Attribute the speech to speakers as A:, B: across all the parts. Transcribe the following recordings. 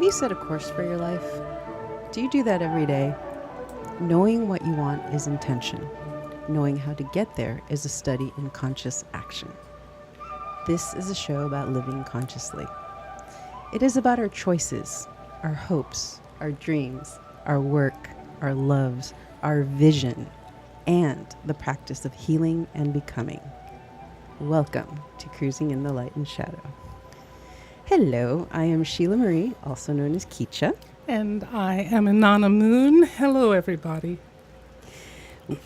A: Have you set a course for your life? Do you do that every day? Knowing what you want is intention. Knowing how to get there is a study in conscious action. This is a show about living consciously. It is about our choices, our hopes, our dreams, our work, our loves, our vision, and the practice of healing and becoming. Welcome to Cruising in the Light and Shadow. Hello, I am Sheila Marie, also known as Keisha.
B: And I am Inanna Moon. Hello, everybody.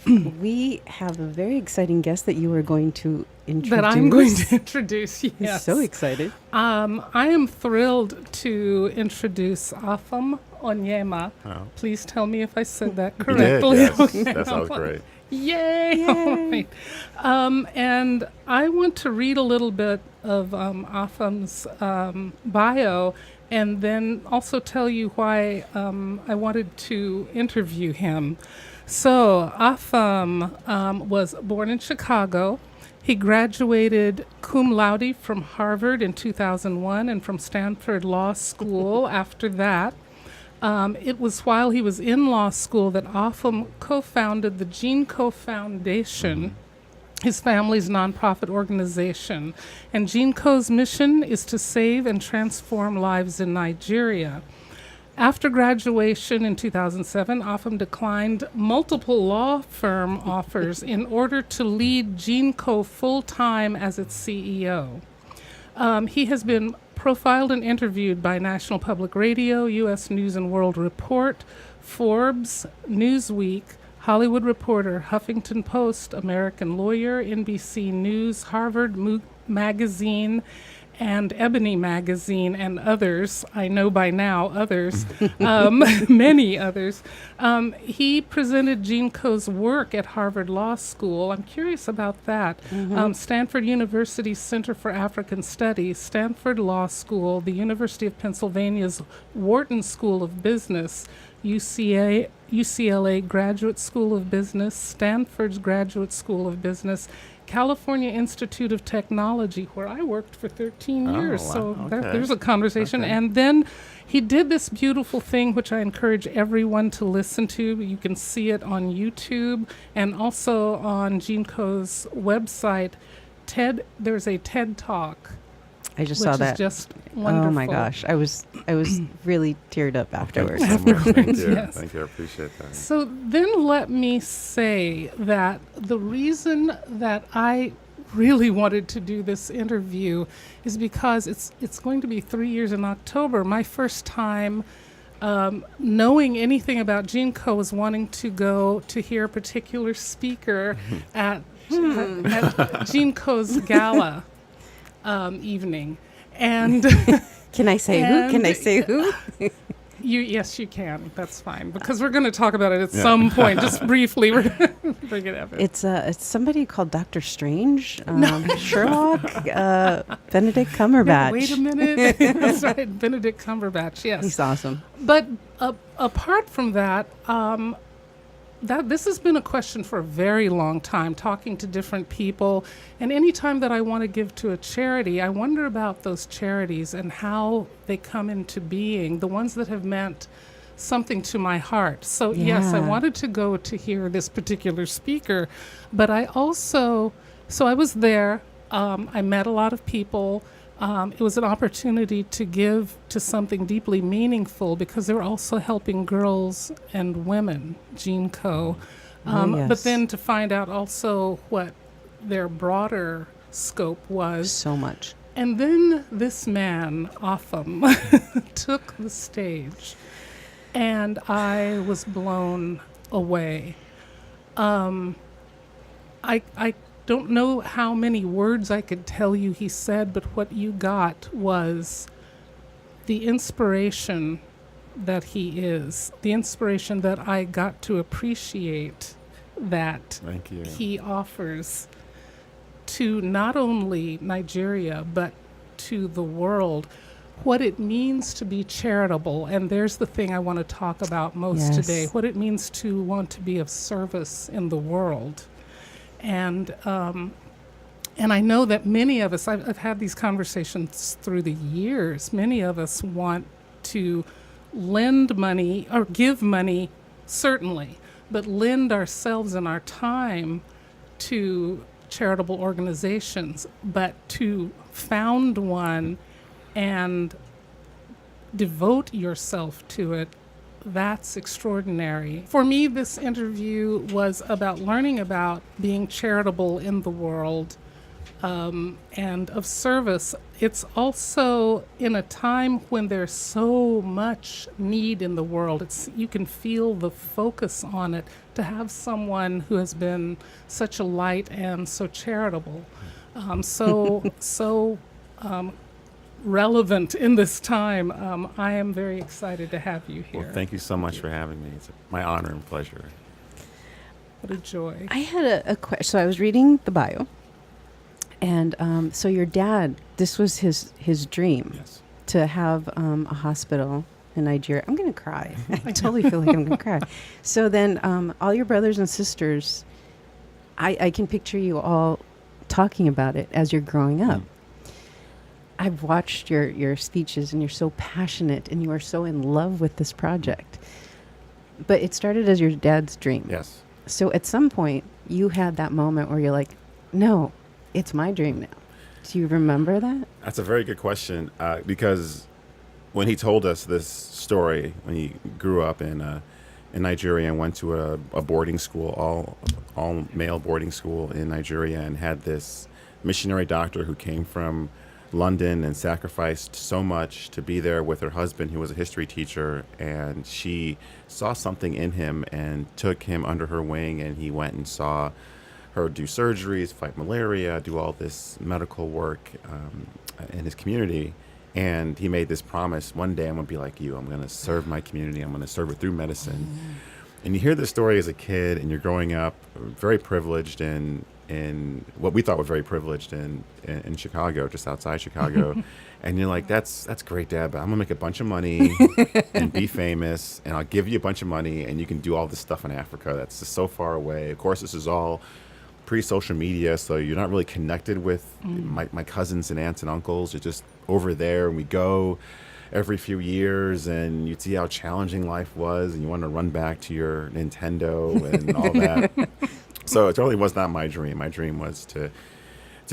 A: We have a very exciting guest that you are going to introduce.
B: That I'm going to introduce, yes.
A: I'm so excited.
B: I am thrilled to introduce Afam Onyema.
C: Oh.
B: Please tell me if I said that
C: You
B: correctly.
C: did, yes.
B: Okay.
C: That sounds great.
B: Yay! All right. And I want to read a little bit of Afam's bio, and then also tell you why I wanted to interview him. So Afam was born in Chicago. He graduated cum laude from Harvard in 2001 and from Stanford Law School after that. It was while he was in law school that Afam co-founded the GEANCO Foundation, his family's nonprofit organization. And GEANCO's mission is to save and transform lives in Nigeria. After graduation in 2007, Afam declined multiple law firm offers in order to lead GEANCO full-time as its CEO. He has been profiled and interviewed by National Public Radio, U.S. News and World Report, Forbes, Newsweek, Hollywood Reporter, Huffington Post, American Lawyer, NBC News, Harvard Magazine, and Ebony Magazine, and others. I know by now others, many others. He presented GEANCO's work at Harvard Law School. I'm curious about that. Stanford University Center for African Studies, Stanford Law School, the University of Pennsylvania's Wharton School of Business, UCLA Graduate School of Business, Stanford's Graduate School of Business, California Institute of Technology, where I worked for 13 years.
C: Wow.
B: So
C: Okay.
B: there's a conversation.
C: Okay.
B: And then he did this beautiful thing, which I encourage everyone to listen to. You can see it on YouTube and also on GEANCO's website. There's a TED Talk.
A: I just
B: which
A: saw that.
B: is just wonderful.
A: Oh my gosh, I was really teared up afterwards.
C: Thank you so much. Thank you.
B: Yes.
C: Thank you. I appreciate that.
B: So then let me say that the reason that I really wanted to do this interview is because it's going to be 3 years in October. My first time knowing anything about GEANCO was wanting to go to hear a particular speaker at GEANCO's gala evening. And
A: Can I say who? Can I say who?
B: Yes, you can. That's fine, because we're going to talk about it at some point. Just briefly, we're going to bring it up.
A: It's somebody called Dr. Strange, Sherlock, Benedict Cumberbatch.
B: Wait a minute. That's right, Benedict Cumberbatch, yes.
A: He's awesome.
B: But apart from that, this has been a question for a very long time, talking to different people. And any time that I want to give to a charity, I wonder about those charities and how they come into being, the ones that have meant something to my heart. So yes, I wanted to go to hear this particular speaker, but I also, so I was there, I met a lot of people. It was an opportunity to give to something deeply meaningful because they were also helping girls and women, GEANCO.
A: Yes.
B: But then to find out also what their broader scope was.
A: So much.
B: And then this man, Afam, took the stage, and I was blown away. I don't know how many words I could tell you he said, but what you got was the inspiration that he is, the inspiration that I got to appreciate that
C: Thank you.
B: he offers to not only Nigeria, but to the world, what it means to be charitable. And there's the thing I want to talk about most today, what it means to want to be of service in the world. And I know that many of us, I've had these conversations through the years, many of us want to lend money or give money, certainly, but lend ourselves and our time to charitable organizations. But to found one and devote yourself to it, that's extraordinary. For me, this interview was about learning about being charitable in the world, and of service. It's also in a time when there's so much need in the world. You can feel the focus on it, to have someone who has been such a light and so charitable, so relevant in this time. I am very excited to have you here.
C: Well, thank you so much for having me. It's my honor and pleasure.
B: What a joy.
A: I had a question. So I was reading the bio, and so your dad, this was his dream,
C: Yes.
A: to have a hospital in Nigeria. I'm going to cry. I totally feel like I'm going to cry. So then all your brothers and sisters, I can picture you all talking about it as you're growing up. I've watched your speeches, and you're so passionate, and you are so in love with this project. But it started as your dad's dream.
C: Yes.
A: So at some point, you had that moment where you're like, no, it's my dream now. Do you remember that?
C: That's a very good question, because when he told us this story, when he grew up in Nigeria and went to a boarding school, all male boarding school in Nigeria, and had this missionary doctor who came from London and sacrificed so much to be there with her husband, who was a history teacher, and she saw something in him and took him under her wing, and he went and saw her do surgeries, fight malaria, do all this medical work in his community. And he made this promise: one day I'm going to be like you. I'm going to serve my community. I'm going to serve it through medicine. And you hear this story as a kid, and you're growing up very privileged in what we thought was very privileged in Chicago, just outside Chicago. And you're like, that's great, Dad, but I'm gonna make a bunch of money and be famous, and I'll give you a bunch of money, and you can do all this stuff in Africa that's just so far away. Of course, this is all pre-social media, so you're not really connected with my cousins and aunts and uncles. You're just over there, and we go every few years, and you'd see how challenging life was, and you want to run back to your Nintendo and all that. So it really was not my dream. My dream was to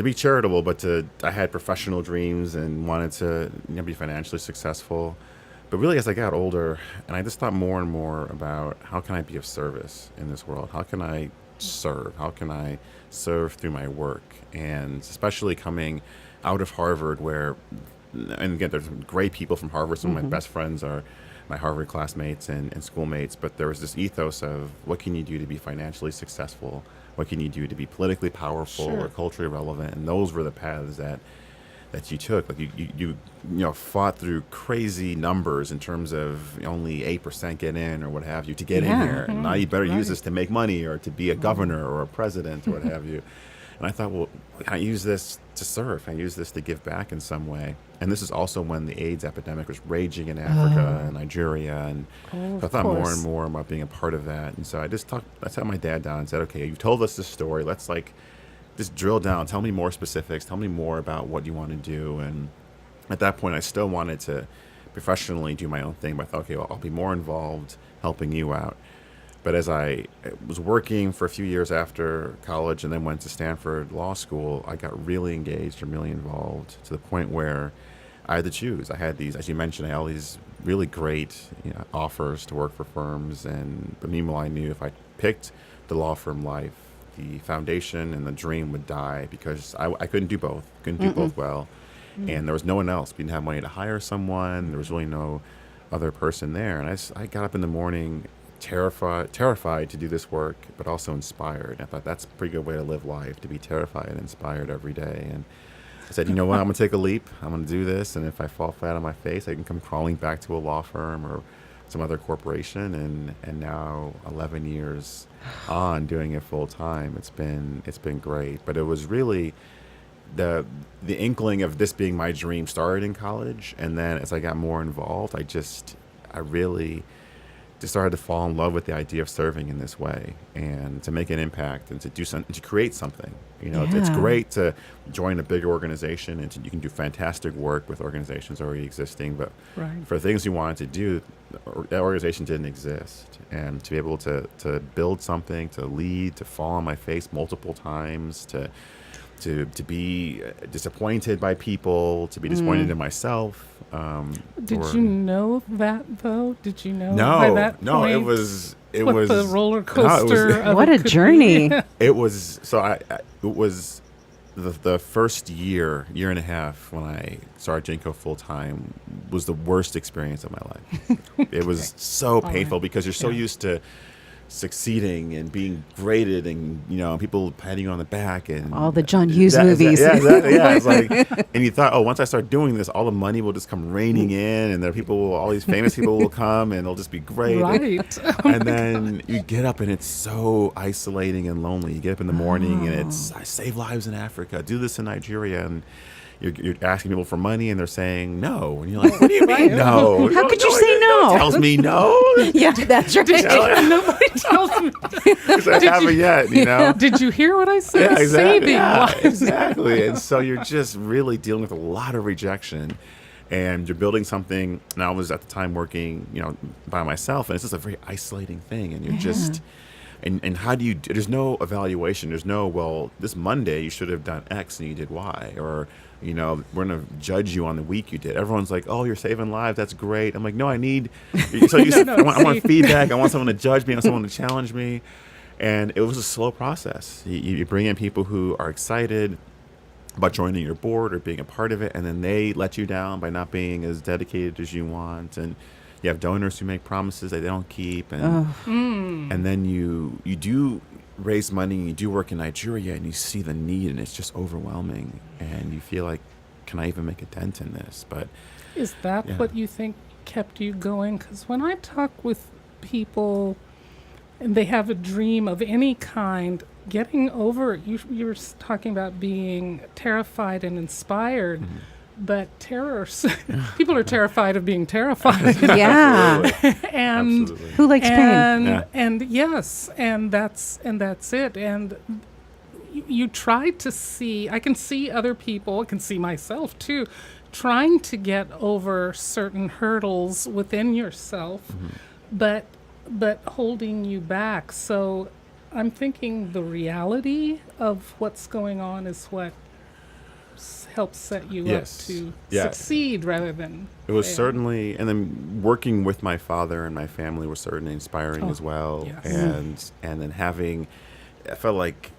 C: be charitable, but I had professional dreams and wanted to be financially successful. But really, as I got older, and I just thought more and more about how can I be of service in this world? How can I serve? How can I serve through my work? And especially coming out of Harvard, where, and again, there's great people from Harvard. Some of my best friends are my Harvard classmates and schoolmates, but there was this ethos of what can you do to be financially successful? What can you do to be politically powerful or culturally relevant? And those were the paths that you took. Like you fought through crazy numbers in terms of only 8% get in or what have you to get in here. And now you better use this to make money or to be a governor or a president or what have you. And I thought, well, can I use this to serve? Can I use this to give back in some way? And this is also when the AIDS epidemic was raging in Africa and Nigeria. And so I thought more and more about being a part of that. And so I sat my dad down and said, okay, you've told us this story. Let's just drill down. Tell me more specifics. Tell me more about what you want to do. And at that point, I still wanted to professionally do my own thing. But I thought, okay, well, I'll be more involved helping you out. But as I was working for a few years after college and then went to Stanford Law School, I got really engaged and really involved to the point where I had to choose. I had these, as you mentioned, I had all these really great offers to work for firms. But meanwhile, I knew if I picked the law firm life, the foundation and the dream would die because I couldn't do both. Couldn't do both well. And there was no one else. We didn't have money to hire someone. There was really no other person there. And I got up in the morning terrified to do this work, but also inspired. I thought that's a pretty good way to live life, to be terrified and inspired every day. And I said, you know what, I'm going to take a leap. I'm going to do this. And if I fall flat on my face, I can come crawling back to a law firm or some other corporation. And now 11 years on doing it full time, it's been great. But it was really the inkling of this being my dream started in college. And then as I got more involved, I really just started to fall in love with the idea of serving in this way and to make an impact and to do something, to create something. You know, it's
A: Yeah.
C: great to join a bigger organization and you can do fantastic work with organizations already existing. But
B: Right.
C: for things you wanted to do, that organization didn't exist. And to be able to build something, to lead, to fall on my face multiple times, to be disappointed by people, to be disappointed in myself.
B: Did
C: or-
B: you know that though? Did you know
C: No,
B: by that
C: no,
B: point
C: it was
B: what the roller
C: no, it was-
B: coaster of
A: What
B: it
A: a
B: could be?
A: journey.
C: It was so it was the first year and a half when I started Geneco full time was the worst experience of my life. It was so painful because you're so
B: Yeah.
C: used to succeeding and being graded and people patting you on the back and
A: All the John Hughes
C: That-
A: movies.
C: yeah, exactly, yeah. It's like, and you thought, oh, once I start doing this, all the money will just come raining in, and there are people, all these famous people will come, and it'll just be great.
B: Right.
C: And then you get up, and it's so isolating and lonely. You get up in the morning, and it's I save lives in Africa, do this in Nigeria, and you're asking people for money, and they're saying no, and you're like, what do you mean no?
A: How could you say no?
C: Tells me no.
A: Yeah, that's right.
B: Nobody tells me.
C: Because I haven't yet,
B: Did you hear what I said?
C: Yeah, exactly.
B: Saving
C: Yeah,
B: lives.
C: exactly. And so you're just really dealing with a lot of rejection, and you're building something. And I was at the time working, by myself, and it's just a very isolating thing. And you're just, and how do you? There's no evaluation. There's no, well, this Monday you should have done X and you did Y, or we're gonna judge you on the week you did. Everyone's like, oh, you're saving lives. That's great. I'm like, no, I need. So you,
B: No,
C: I want
B: see.
C: feedback. I want someone to judge me. I want someone to challenge me. And it was a slow process. You bring in people who are excited about joining your board or being a part of it, and then they let you down by not being as dedicated as you want. And you have donors who make promises that they don't keep, and then you do raise money, and you do work in Nigeria, and you see the need, and it's just overwhelming, and you feel like, can I even make a dent in this? But
B: Is that
C: Yeah.
B: what you think kept you going? Because when I talk with people and they have a dream of any kind, getting over it, you were talking about being terrified and inspired, but people are terrified of being terrified.
A: Yeah.
B: And
C: Absolutely.
A: Who likes pain?
C: Yeah.
B: and yes, and that's it. And you try to see. I can see other people. I can see myself too, trying to get over certain hurdles within yourself, but holding you back. So I'm thinking the reality of what's going on is what helps set you
C: Yes.
B: up to
C: Yeah.
B: succeed rather than
C: It was
B: fail.
C: certainly, and then working with my father and my family was certainly inspiring as well.
B: yes.
C: And then I felt like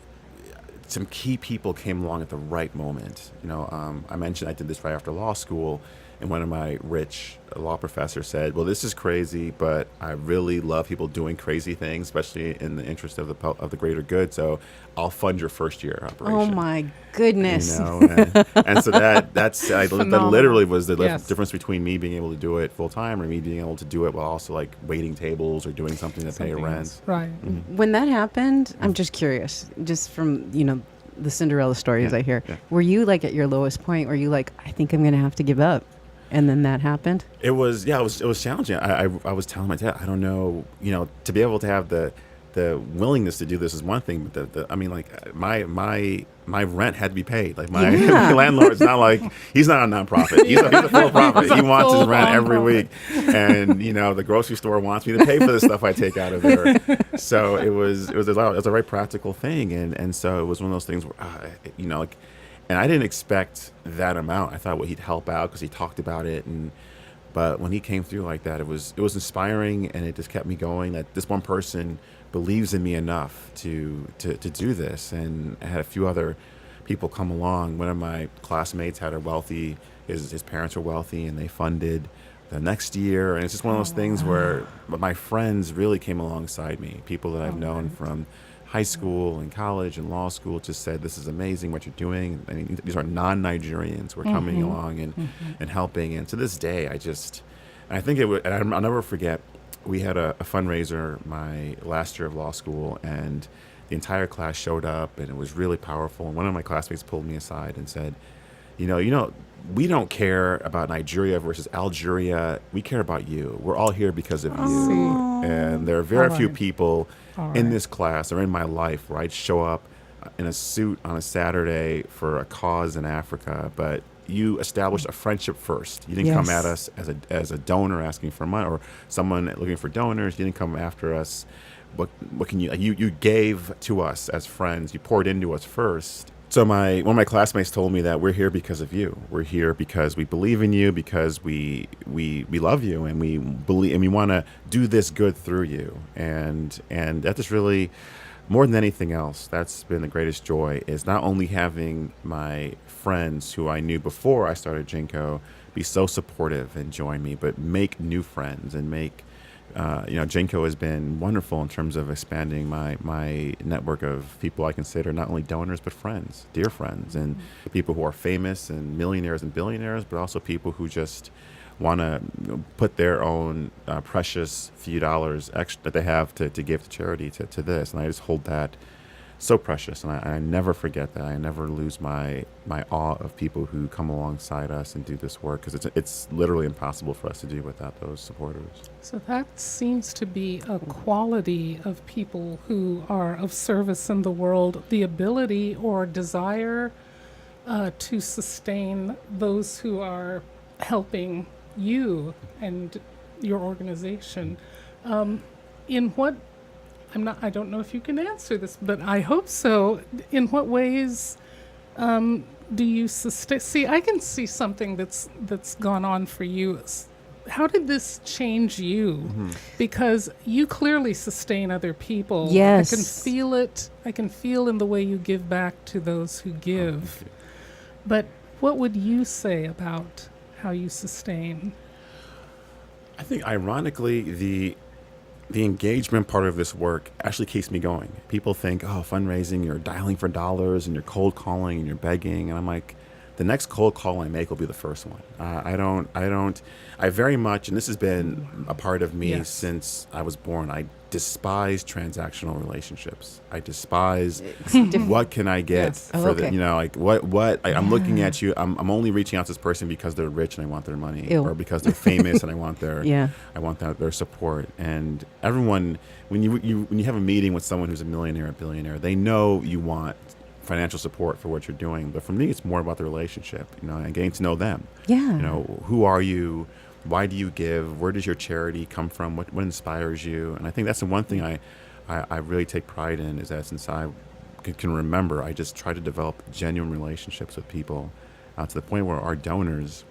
C: some key people came along at the right moment. I mentioned I did this right after law school, and one of my rich law professors said, well, this is crazy, but I really love people doing crazy things, especially in the interest of the greater good. So I'll fund your first year operation.
A: Oh my goodness.
C: And so that
B: Phenomenal.
C: literally was the
B: Yes.
C: difference between me being able to do it full time or me being able to do it while also like waiting tables or doing something to pay
B: Something
C: rent.
B: else. Right.
A: When that happened, I'm just curious, just from, the Cinderella stories
C: Yeah,
A: I hear.
C: yeah.
A: Were you like at your lowest point? Were you like, I think I'm going to have to give up? And then that happened?
C: It was challenging. I was telling my dad, I don't know, to be able to have the willingness to do this is one thing, but my rent had to be paid. Like my
A: Yeah.
C: landlord's not like, he's not a nonprofit. He's a full profit. He wants his rent every week. And, the grocery store wants me to pay for the stuff I take out of there. So it was a very practical thing. And so it was one of those things where, and I didn't expect that amount. I thought, he'd help out because he talked about it. But when he came through like that, it was inspiring, and it just kept me going that this one person believes in me enough to do this. And I had a few other people come along. One of my classmates had his parents were wealthy, and they funded the next year. And it's just one of those things where my friends really came alongside me. People that I've known from high school and college and law school just said, this is amazing what you're doing. I mean, these are non-Nigerians who are coming along and helping. And to this day, I think it would, and I'll never forget, we had a fundraiser my last year of law school, and the entire class showed up, and it was really powerful. And one of my classmates pulled me aside and said, we don't care about Nigeria versus Algeria. We care about you. We're all here because of you.
B: See.
C: And there are very
B: All
C: few
B: right.
C: people
B: All
C: in
B: right.
C: this class or in my life where I'd show up in a suit on a Saturday for a cause in Africa, but you established a friendship first. You didn't come at
A: Yes.
C: us as a donor asking for money or someone looking for donors. You didn't come after us. What can you gave to us as friends. You poured into us first. So one of my classmates told me that we're here because of you. We're here because we believe in you, because we love you, and we believe, and we want to do this good through you. And that is really, more than anything else, that's been the greatest joy, is not only having my friends who I knew before I started GEANCO be so supportive and join me, but make new friends and make, GEANCO has been wonderful in terms of expanding my network of people I consider not only donors, but friends, dear friends, and people who are famous and millionaires and billionaires, but also people who just want to put their own precious few dollars extra that they have to give to charity to this. And I just hold that so precious. And I never forget that. I never lose my awe of people who come alongside us and do this work, because it's literally impossible for us to do without those supporters.
B: So that seems to be a quality of people who are of service in the world, the ability or desire to sustain those who are helping you and your organization. In what, I don't know if you can answer this, but I hope so. In what ways do you sustain? See, I can see something that's gone on for you. How did this change you? Because you clearly sustain other people.
A: Yes.
B: I can feel it. I can feel in the way you give back to those who give. But what would you say about how you sustain?
C: I think, ironically, the engagement part of this work actually keeps me going. People think, oh, fundraising, you're dialing for dollars and you're cold calling and you're begging. And I'm like, the next cold call I make will be the first one. I very much, and this has been a part of me
B: Yes.
C: since I was born, I despise transactional relationships. I despise what can I get
B: Yes.
A: Oh,
C: for
A: okay.
C: I'm looking at you. I'm only reaching out to this person because they're rich and I want their money,
A: Ew.
C: or because they're famous and I want their
A: Yeah.
C: I want their support. And everyone, when you have a meeting with someone who's a millionaire or billionaire, they know you want financial support for what you're doing. But for me, it's more about the relationship, and getting to know them.
A: Yeah.
C: Who are you? Why do you give? Where does your charity come from? What inspires you? And I think that's the one thing I really take pride in, is that since I can remember, I just try to develop genuine relationships with people to the point where our donors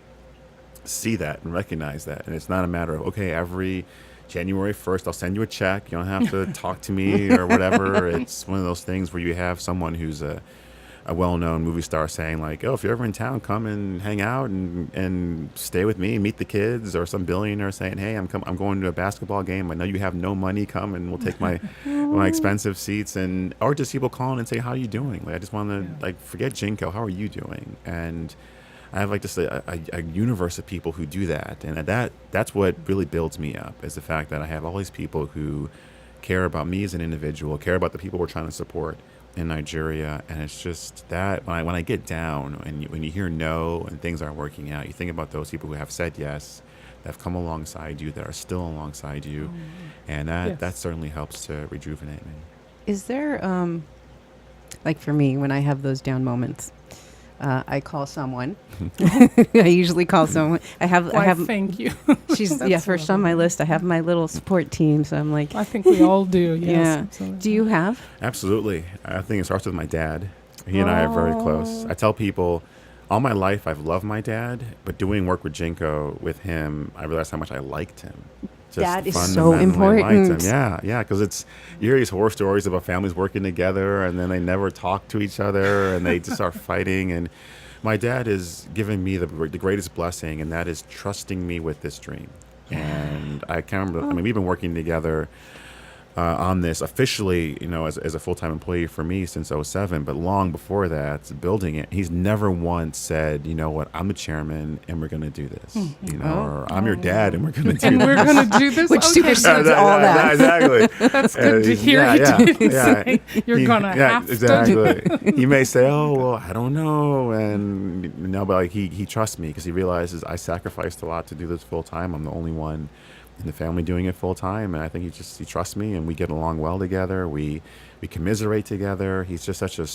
C: see that and recognize that. And it's not a matter of, okay, every January 1st, I'll send you a check. You don't have to talk to me or whatever. It's one of those things where you have someone who's a well-known movie star saying, like, oh, if you're ever in town, come and hang out and stay with me and meet the kids, or some billionaire saying, hey, I'm going to a basketball game. I know you have no money. Come and we'll take my expensive seats. Or just people calling and say, how are you doing? Like, I just want to forget GEANCO. How are you doing? And I have just a universe of people who do that. And that's what really builds me up, is the fact that I have all these people who care about me as an individual, care about the people we're trying to support in Nigeria. And it's just that when I get down and when you hear no and things aren't working out, you think about those people who have said yes, that have come alongside you, that are still alongside you. And that certainly helps to rejuvenate me.
A: Is there, like for me, when I have those down moments, I call someone. I usually call someone. I have.
B: Thank you.
A: She's
B: That's
A: first on my list. I have my little support team, so I'm like,
B: I think we all do. Yes.
A: yeah.
B: Absolutely.
A: Do you have?
C: Absolutely. I think it starts with my dad. He and I are very close. I tell people, all my life I've loved my dad, but doing work with GEANCO with him, I realized how much I liked him.
A: That is so
C: fundamentally liked him.
A: important.
C: Yeah, because you hear these horror stories about families working together and then they never talk to each other and they just start fighting. And my dad has given me the greatest blessing, and that is trusting me with this dream. And I can't remember. I mean, we've been working together on this officially, as a full-time employee for me since '07, but long before that, building it, he's never once said, you know what, I'm the chairman and we're going to do this, or I'm your dad and we're going to do
B: And
C: this.
B: we're going to do this?
A: Which supersedes all that.
C: Exactly.
B: That's good to hear. He didn't say, you're going to have to do it.
C: Exactly. He may say, oh, well, I don't know. And but like he trusts me because he realizes I sacrificed a lot to do this full-time. I'm the only one in the family doing it full time, and I think he trusts me, and we get along well together. We commiserate together. He's just such a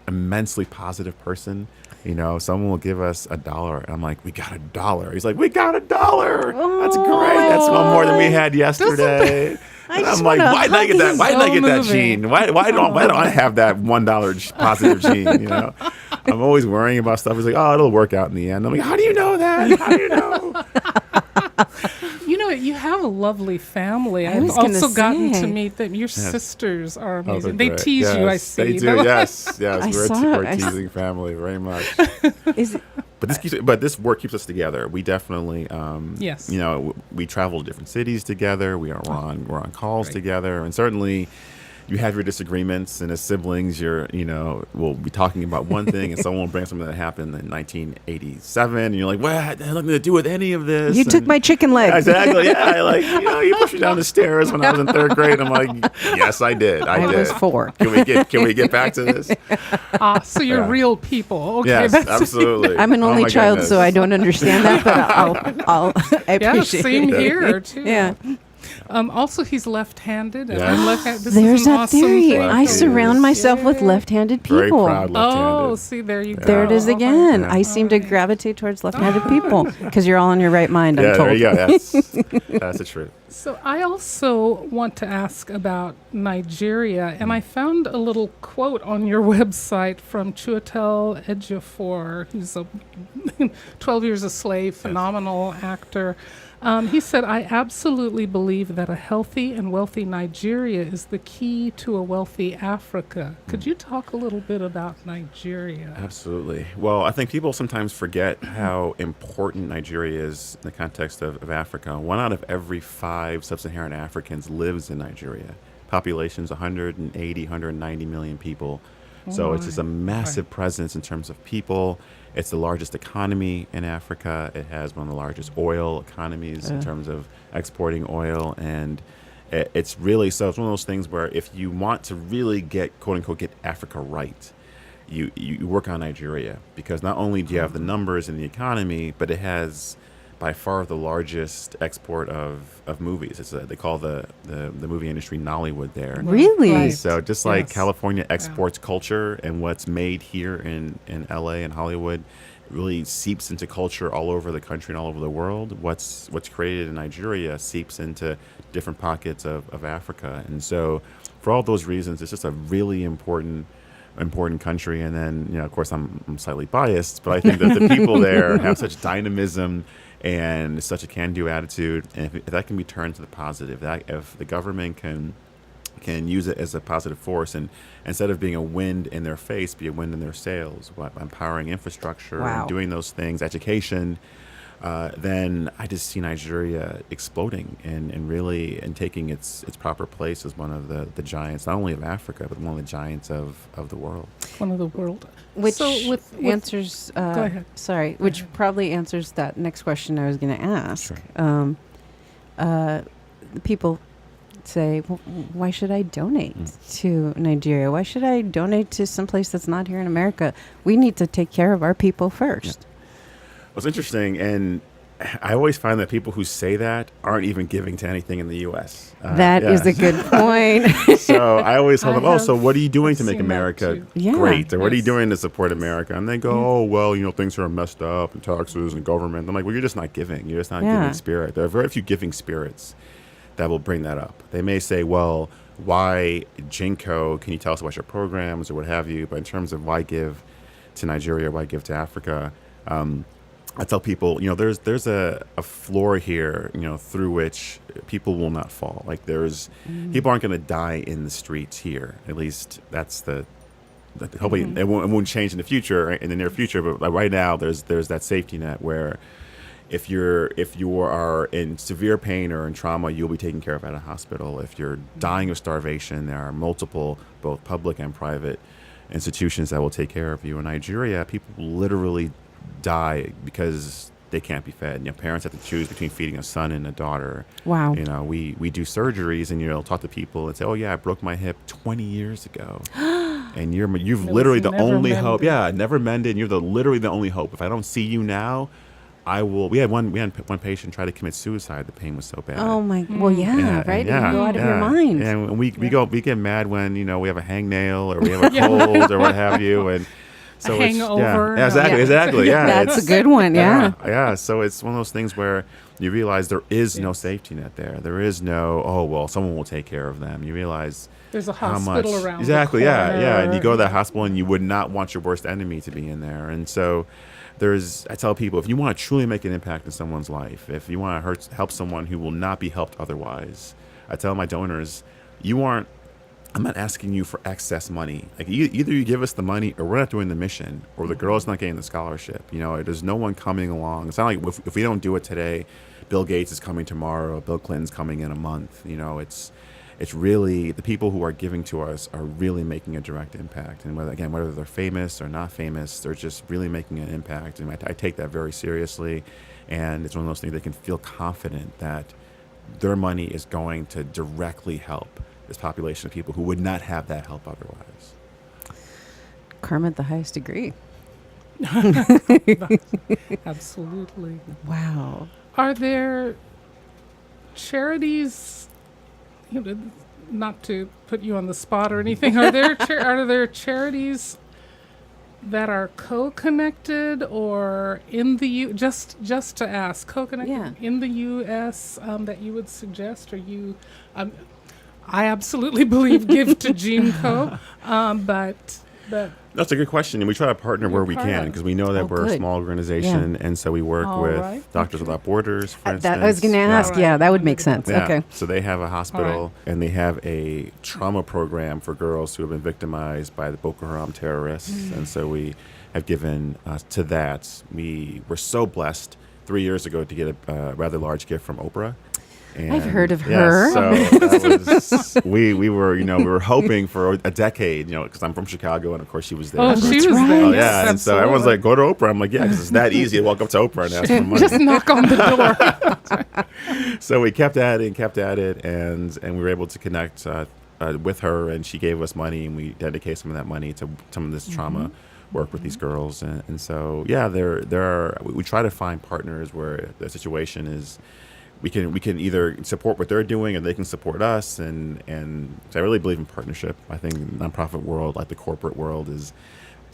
C: immensely positive person. Someone will give us $1, and I'm like, we got $1. He's like, we got $1. That's great. That's one more than we had yesterday. And I'm like, why did I get that? Why did I get that gene? Why don't I have that $1 positive gene? I'm always worrying about stuff. He's like, oh, it'll work out in the end. I'm like, how do you know that? How do you know?
B: You have a lovely family.
A: I
B: I've
A: was gonna
B: also gotten to
A: say.
B: meet them. Your sisters are
C: Oh,
B: amazing.
C: they're
B: They
C: great.
B: tease you, I
C: Yes,
B: see.
C: They do. Yes. We're a
A: I
C: teasing family very much.
A: Is it,
C: But this work keeps us together. We definitely,
B: Yes.
C: we travel to different cities together. We're on calls
B: Right.
C: together, and certainly you have your disagreements. And as siblings, we'll be talking about one thing, and someone will bring something that happened in 1987, and you're like, "What had nothing to do with any of this?"
A: you took my chicken leg.
C: Exactly. Yeah, you pushed me down the stairs when I was in 3rd grade. I'm like, yes, I did. I did.
A: was 4.
C: Can we get back to this?
B: So you're
C: Yeah.
B: real people. Okay,
C: Yes,
B: that's
C: absolutely.
A: I'm an
C: Oh
A: only
C: my
A: child,
C: goodness.
A: so I don't understand that, but I
B: yeah,
A: appreciate
B: same
A: it.
B: here too.
A: Yeah.
B: Also, he's left-handed. And
C: Yes.
B: I'm left-handed. This
A: There's
B: is an
A: that
B: awesome
A: theory.
B: thing.
A: I
C: Left-handed.
A: surround myself with
B: Yeah.
A: left-handed
C: Very
A: people.
C: proud left-handed.
B: Oh, see, there you go.
A: There it is
B: All
A: again.
B: right.
A: I seem to gravitate towards left-handed people because you're all in your right mind, I'm
C: Yeah,
A: told.
C: there you go. That's the truth.
B: So I also want to ask about Nigeria, and I found a little quote on your website from Chiwetel Ejiofor, who's a 12 Years a Slave, phenomenal actor. He said, I absolutely believe that a healthy and wealthy Nigeria is the key to a wealthy Africa. Could you talk a little bit about Nigeria?
C: Absolutely. Well, I think people sometimes forget how important Nigeria is in the context of Africa. 1 out of every 5 sub-Saharan Africans lives in Nigeria. Population's 180, 190 million people. So it's just a massive presence in terms of people. It's the largest economy in Africa. It has one of the largest oil economies in terms of exporting oil. And it's one of those things where if you want to really quote unquote, get Africa right, you work on Nigeria, because not only do you have the numbers in the economy, but it has by far the largest export of movies. They call the movie industry Nollywood there.
A: Really?
B: Right.
C: So just like
B: Yes.
C: California exports culture, and what's made here in LA and Hollywood really seeps into culture all over the country and all over the world, what's created in Nigeria seeps into different pockets of Africa. And so for all those reasons, it's just a really important country. And then, of course, I'm slightly biased, but I think that the people there have such dynamism and such a can-do attitude, and if that can be turned to the positive, that if the government can use it as a positive force, and instead of being a wind in their face, be a wind in their sails, empowering infrastructure,
A: Wow.
C: and doing those things, education, then I just see Nigeria exploding and taking its proper place as one of the giants, not only of Africa, but one of the giants of the world.
B: One of the world.
A: Which
B: So with
A: answers.
B: Go ahead.
A: Sorry, which probably answers that next question I was going to ask.
C: Sure.
A: People say, well, why should I donate to Nigeria? Why should I donate to someplace that's not here in America? We need to take care of our people first.
C: Well, it's interesting, and I always find that people who say that aren't even giving to anything in the U.S.
A: That is a good point.
C: So I always tell them,
B: I
C: so what are you doing to
B: I've
C: make
B: seen that
C: America
B: too.
A: Yeah.
C: great? Or what are you
B: Yes.
C: doing to support America? And they go, oh, well, things are messed up, and taxes and government. I'm like, well, you're just not giving. You're just not
A: Yeah.
C: giving spirit. There are very few giving spirits that will bring that up. They may say, well, why GEANCO? Can you tell us about your programs or what have you? But in terms of why give to Nigeria, why give to Africa, I tell people, there's a floor here, through which people will not fall. Like people aren't going to die in the streets here. At least that's hopefully it won't change in the future, in the near future. But right now, there's that safety net where, if you are in severe pain or in trauma, you'll be taken care of at a hospital. If you're dying of starvation, there are multiple, both public and private institutions that will take care of you. In Nigeria, people literally die because they can't be fed. Parents have to choose between feeding a son and a daughter.
A: Wow.
C: We do surgeries and talk to people and say, oh yeah, I broke my hip 20 years ago. And you've literally the only hope. Yeah, never mended. You're literally the only hope. If I don't see you now, I will. We had one patient try to commit suicide. The pain was so bad.
A: Oh my. Well, yeah, right.
C: Yeah,
A: You go out of your mind.
C: And we get mad when we have a hangnail or we have a cold or what have you, and so
B: a hangover.
C: Yeah, exactly. Yeah,
A: That's a good one. Yeah.
C: Yeah. So it's one of those things where you realize there is no safety net there. There is no, oh well, someone will take care of them. You realize
B: there's a hospital around.
C: Exactly.
B: The
C: Yeah. And you go to that hospital and you would not want your worst enemy to be in there, and so. I tell people, if you want to truly make an impact in someone's life, if you want to help someone who will not be helped otherwise, I tell my donors, I'm not asking you for excess money. Like either you give us the money or we're not doing the mission or the girl's not getting the scholarship. There's no one coming along. It's not like if we don't do it today, Bill Gates is coming tomorrow, Bill Clinton's coming in a month. It's really the people who are giving to us are really making a direct impact. And whether they're famous or not famous, they're just really making an impact. And I take that very seriously. And it's one of those things they can feel confident that their money is going to directly help this population of people who would not have that help otherwise.
A: Karma at the highest degree.
B: Absolutely.
A: Wow.
B: Are there charities, not to put you on the spot or anything, are there charities that are co-connected or in the just to ask, co-connected in the U.S. That you would suggest, or you? I absolutely believe give to GEANCO, but
C: that's a good question, and we try to partner where we can because we know that we're a small organization, and so we work with Doctors Without Borders, for instance.
A: I was going to ask, that would make sense.
C: Yeah.
A: Okay.
C: So they have a hospital, and they have a trauma program for girls who have been victimized by the Boko Haram terrorists, and so we have given to that. We were so blessed 3 years ago to get a rather large gift from Oprah. And
A: I've heard of her.
C: So that was, we were hoping for a decade, because I'm from Chicago, and of course she was there.
B: Oh, she was there.
C: Oh,
B: yes,
C: yeah, and so everyone's like, go to Oprah. I'm like, yeah, because it's that easy to walk up to Oprah and ask for money.
B: Just knock on the door.
C: So we kept at it, and we were able to connect with her, and she gave us money, and we dedicated some of that money to some of this trauma work with these girls, and so we try to find partners where the situation is. We can either support what they're doing or they can support us, and so I really believe in partnership. I think the nonprofit world, like the corporate world,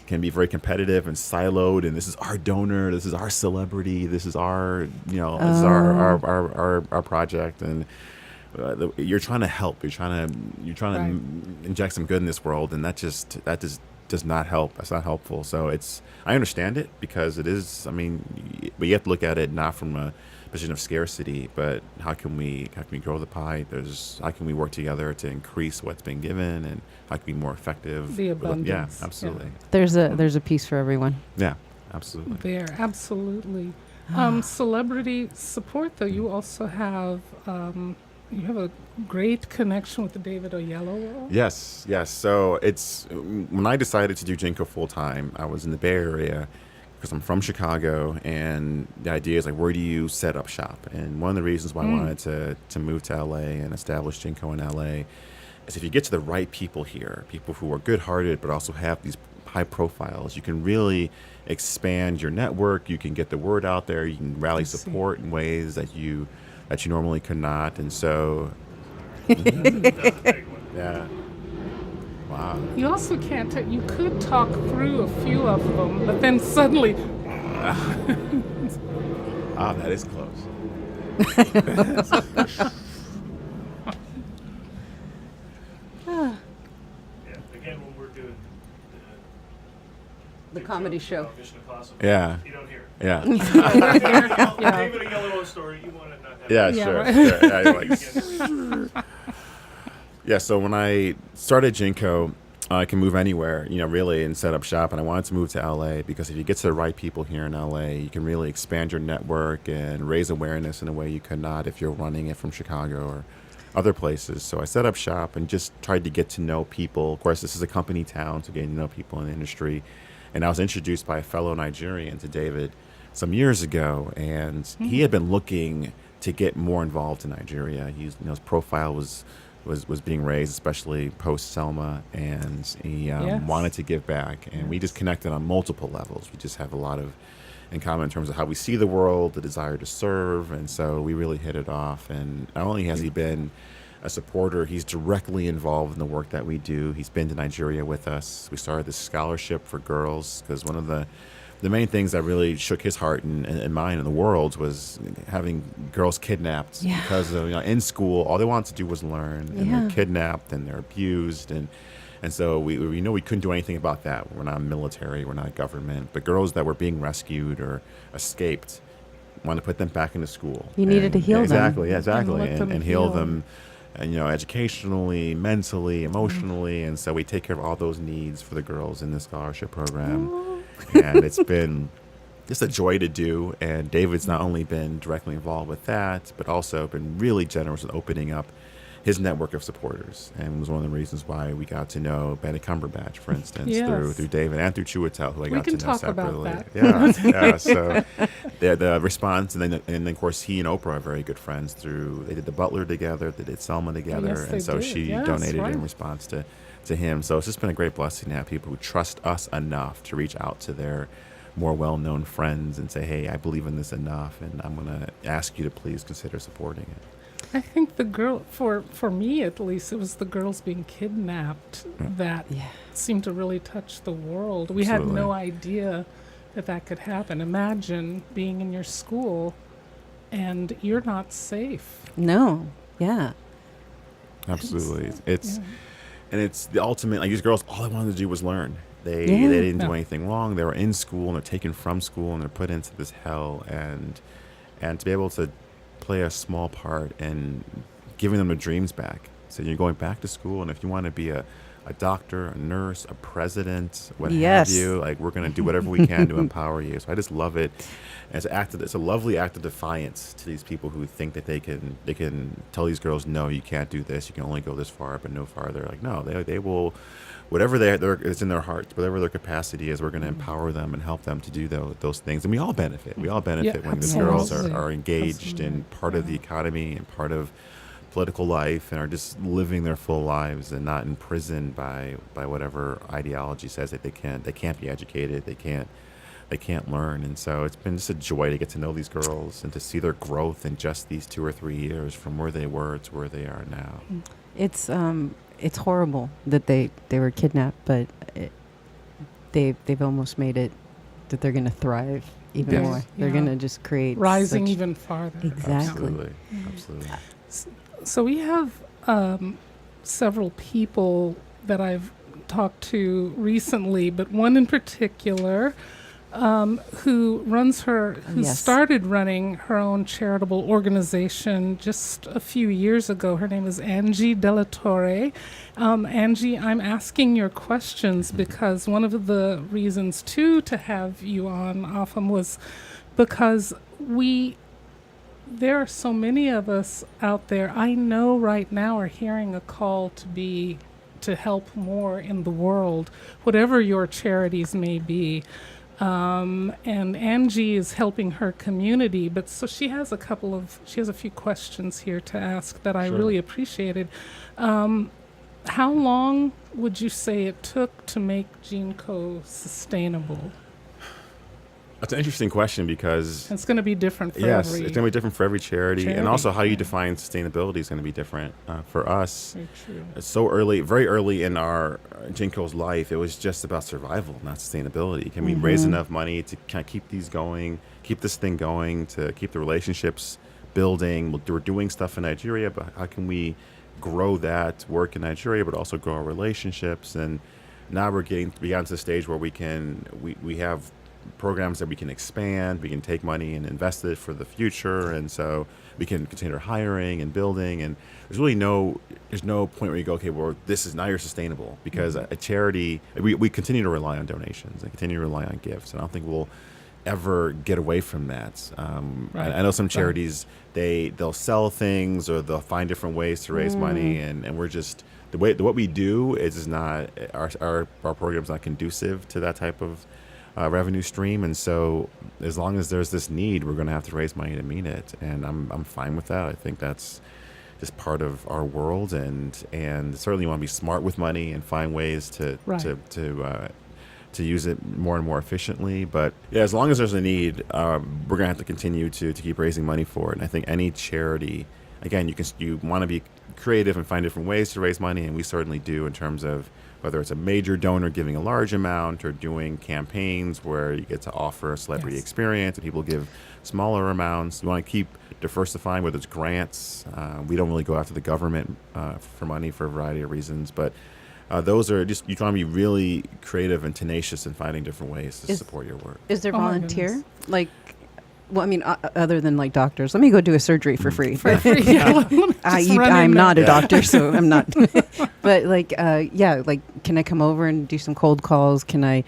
C: can be very competitive and siloed, and this is our donor, this is our celebrity, this is our this is our project, and you're trying to help, you're trying to inject some good in this world, and that just does not help. That's not helpful. So I understand it because it is. But you have to look at it not from a position of scarcity, but how can we grow the pie? How can we work together to increase what's been given, and how can we be more effective?
B: The abundance.
C: Yeah, absolutely.
A: Yeah. There's a piece for everyone.
C: Yeah, absolutely.
B: There, absolutely. Celebrity support, though, you also have. You have a great connection with the David Oyelowo.
C: Yes. So when I decided to do GEANCO full time, I was in the Bay Area because I'm from Chicago, and the idea is like, where do you set up shop? And one of the reasons why I wanted to move to LA and establish GEANCO in LA is if you get to the right people here, people who are good-hearted but also have these high profiles, you can really expand your network. You can get the word out there. You can rally support in ways that you normally could not, and so yeah. Wow.
B: You also can't. You could talk through a few of them, but then suddenly.
C: That is close.
D: Again, when we're doing
A: The comedy show.
D: Mission Impossible,
C: Yeah.
D: you don't hear it.
C: Yeah.
D: David Oyelowo story, you want to not have
C: Yeah,
D: it.
C: sure.
B: right.
C: Sure. Yeah, you're like, yeah, so when I started GEANCO, I can move anywhere, really, and set up shop. And I wanted to move to LA because if you get to the right people here in LA, you can really expand your network and raise awareness in a way you could not if you're running it from Chicago or other places. So I set up shop and just tried to get to know people. Of course, this is a company town, so getting to know people in the industry. And I was introduced by a fellow Nigerian to David some years ago, and he had been looking to get more involved in Nigeria. His profile was being raised, especially post Selma, and he
B: Yes.
C: wanted to give back. And we just connected on multiple levels. We just have a lot of in common in terms of how we see the world, the desire to serve, and so we really hit it off. And not only has he been a supporter, he's directly involved in the work that we do. He's been to Nigeria with us. We started this scholarship for girls because one of the main things that really shook his heart and mine in the world was having girls kidnapped
A: Yeah.
C: because of, in school, all they wanted to do was learn, and
A: Yeah.
C: they're kidnapped and they're abused, and so we know we couldn't do anything about that. We're not military, we're not government, but girls that were being rescued or escaped, want to put them back into school.
A: You needed to heal them.
C: exactly, exactly,
B: let them
C: and heal
B: heal.
C: them, and educationally, mentally, emotionally, and so we take care of all those needs for the girls in the scholarship program. And it's been just a joy to do. And David's not only been directly involved with that, but also been really generous in opening up his network of supporters, and was one of the reasons why we got to know Benedict Cumberbatch, for instance,
B: Yes.
C: through David and through Chiwetel, who I
B: We
C: got
B: can
C: to know
B: talk about
C: separately.
B: that.
C: Yeah. So the response, and then of course he and Oprah are very good friends. They did The Butler together, they did Selma together,
B: Yes, they
C: and so
B: did.
C: she
B: Yes,
C: donated
B: right.
C: in response to him. So it's just been a great blessing to have people who trust us enough to reach out to their more well-known friends and say, hey, I believe in this enough, and I'm going to ask you to please consider supporting it.
B: I think the girl, for me at least, it was the girls being kidnapped that
A: Yeah.
B: seemed to really touch the world. We had no
C: Absolutely.
B: idea that could happen. Imagine being in your school and you're not safe.
A: No. Yeah.
C: Absolutely. It's
B: Yeah.
C: and it's the ultimate, like these girls, all they wanted to do was learn. They
A: Yeah.
C: they didn't do
B: No.
C: anything wrong. They were in school and they're taken from school and they're put into this hell, and to be able to play a small part in giving them their dreams back. So you're going back to school, and if you want to be a doctor, a nurse, a president, what
A: Yes.
C: have you, like we're going to do whatever we can to empower you. So I just love it. It's a lovely act of defiance to these people who think that they can tell these girls, no, you can't do this. You can only go this far, but no farther. Like, no, they will, whatever it's in their hearts, whatever their capacity is, we're going to empower them and help them to do those things. And we all benefit. We all benefit
B: Yeah,
C: when the girls
B: absolutely.
C: are engaged
B: Absolutely.
C: in part of the economy and part of political life, and are just living their full lives and not imprisoned by whatever ideology says that they can't be educated, they can't learn. And so it's been just a joy to get to know these girls and to see their growth in just these 2 or 3 years from where they were to where they are now.
A: It's horrible that they were kidnapped, but they've almost made it that they're going to thrive even
C: Yes.
A: more. They're
B: Yeah.
A: going to just create
B: Rising
A: such-
B: even farther.
A: Exactly.
C: Absolutely. Absolutely.
B: So we have several people that I've talked to recently, but one in particular who
A: Yes.
B: started running her own charitable organization just a few years ago. Her name is Angie Delatorre. Angie, I'm asking your questions because one of the reasons too to have you on, Afam, was because there are so many of us out there I know right now are hearing a call to help more in the world, whatever your charities may be. And Angie is helping her community, but so she has a few questions here to ask that I
C: Sure.
B: really appreciated. How long would you say it took to make GEANCO sustainable?
C: That's an interesting question because
B: It's going to be different for
C: yes,
B: every.
C: it's going to be different for every charity, and also how you
B: yeah.
C: define sustainability is going to be different. For us,
B: Very true.
C: it's so early, very early in our GEANCO's life, it was just about survival, not sustainability. Can we raise enough money to kind of keep this thing going, to keep the relationships building? We're doing stuff in Nigeria, but how can we grow that work in Nigeria, but also grow our relationships? And now we're getting beyond to the stage where we have programs that we can expand. We can take money and invest it for the future, and so we can continue hiring and building. And there's really there's no point where you go, okay, well, this is now you're sustainable, because a charity, we continue to rely on donations and continue to rely on gifts, and I don't think we'll ever get away from that.
B: Right.
C: I know some charities, they'll sell things or they'll find different ways to raise money, and we're just what we do is not our program's not conducive to that type of revenue stream, and so as long as there's this need, we're going to have to raise money to meet it, and I'm fine with that. I think that's just part of our world, and certainly want to be smart with money and find ways to use it more and more efficiently. But yeah, as long as there's a need, we're going to have to continue to keep raising money for it. And I think any charity, again, you want to be creative and find different ways to raise money, and we certainly do, in terms of whether it's a major donor giving a large amount or doing campaigns where you get to offer a celebrity experience and people give smaller amounts. You want to keep diversifying, whether it's grants. We don't really go after the government for money for a variety of reasons, but those are just, you try to be really creative and tenacious in finding different ways to support your work.
A: Is there
B: Oh my
A: volunteer?
B: goodness.
A: Like, well, I mean, other than like doctors, let me go do a surgery for free.
B: For free. Yeah, let me just run
A: I'm
B: in
A: not
B: there.
A: a doctor, so I'm not. But like, can I come over and do some cold calls? Can I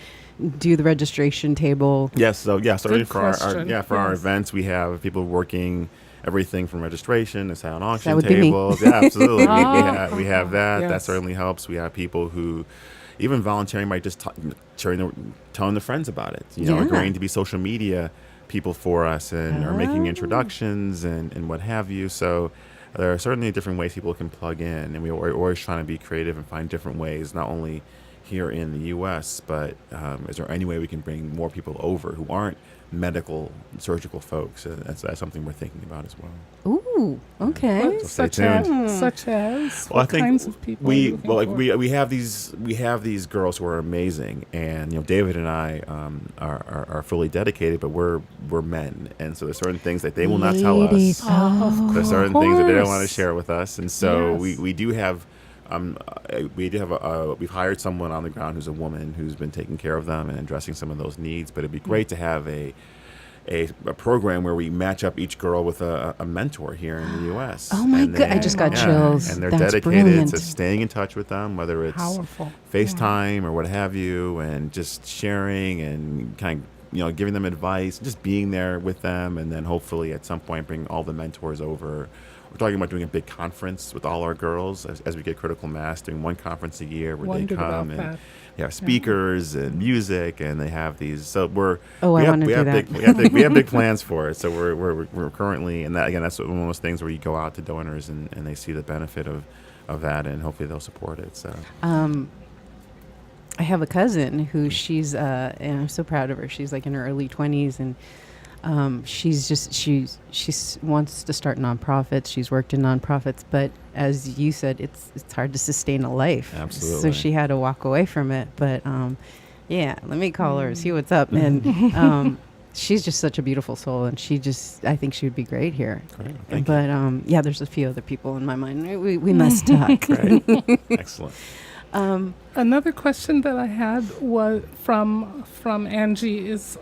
A: do the registration table?
C: Yes, so certainly
B: Good
C: for our
B: question.
C: our
B: Yes.
C: events, we have people working everything from registration to silent auction
A: would be me.
C: tables. Yeah, absolutely.
B: Oh.
C: we have that. That
B: Yes.
C: certainly helps. We have people who even volunteering by just telling their friends about it.
A: Yeah.
C: Agreeing to be social media people for us and are making
A: Oh.
C: introductions and what have you. So there are certainly different ways people can plug in, and we're always trying to be creative and find different ways, not only here in the U.S., but is there any way we can bring more people over who aren't medical, surgical folks? That's something we're thinking about as well.
A: Ooh, okay.
B: What,
C: So stay tuned.
B: such as
C: Well, I
B: what
C: think
B: kinds of people? are you looking for?
C: we have these girls who are amazing, and David and I are fully dedicated, but we're men, and so there's certain things that they will not tell
A: Ladies,
C: us.
B: Oh,
C: There's certain things that they don't want to
B: course.
C: share with us, and so
B: Yes.
C: we do have. We've hired someone on the ground who's a woman who's been taking care of them and addressing some of those needs. But it'd be great to have a program where we match up each girl with a mentor here in the U.S.
A: Oh my
C: And
A: God, I
C: they-
A: just got chills.
C: And they're
A: That's
C: dedicated
A: brilliant.
C: to staying in touch with them, whether it's
B: Powerful.
C: FaceTime or what have you, and just sharing and kind of giving them advice, just being there with them, and then hopefully at some point bring all the mentors over. We're talking about doing a big conference with all our girls as we get critical mass, doing one conference a year where
B: Wondered
C: they come
B: about
C: and
B: that.
C: they have speakers and music, and they have these. So
A: Oh, I wanna do that.
C: we have big plans for it. So we're currently, and that again, that's one of those things where you go out to donors and they see the benefit of that, and hopefully they'll support it. So
A: I have a cousin who she's, and I'm so proud of her. She's like in her early 20s, and she wants to start nonprofits. She's worked in nonprofits, but as you said, it's hard to sustain a life.
C: Absolutely.
A: So she had to walk away from it. But yeah, let me call her, see what's up. And she's just such a beautiful soul, and I think she would be great here.
C: Great. Thank
A: But yeah, there's a few other people in my mind. We must talk.
C: you. Great. Excellent.
B: Another question that I had was from Angie is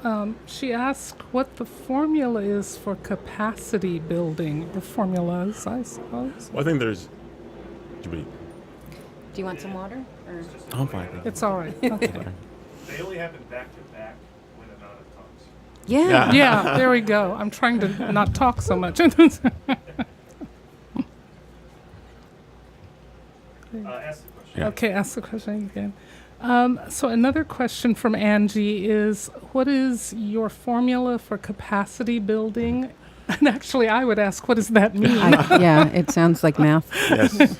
B: she asked what the formula is for capacity building, or formulas, I suppose.
C: Well, I think there's.
A: Do you want some water? Or?
C: I'm fine.
B: It's all right. Okay.
D: They only happen back to back when I'm out of tongues.
A: Yeah.
B: Yeah, there we go. I'm trying to not talk so much.
D: Ask the question.
C: Yeah.
B: Okay, ask the question again. So another question from Angie is, what is your formula for capacity building? And actually, I would ask, what does that mean?
A: Yeah, it sounds like math.
C: Yes.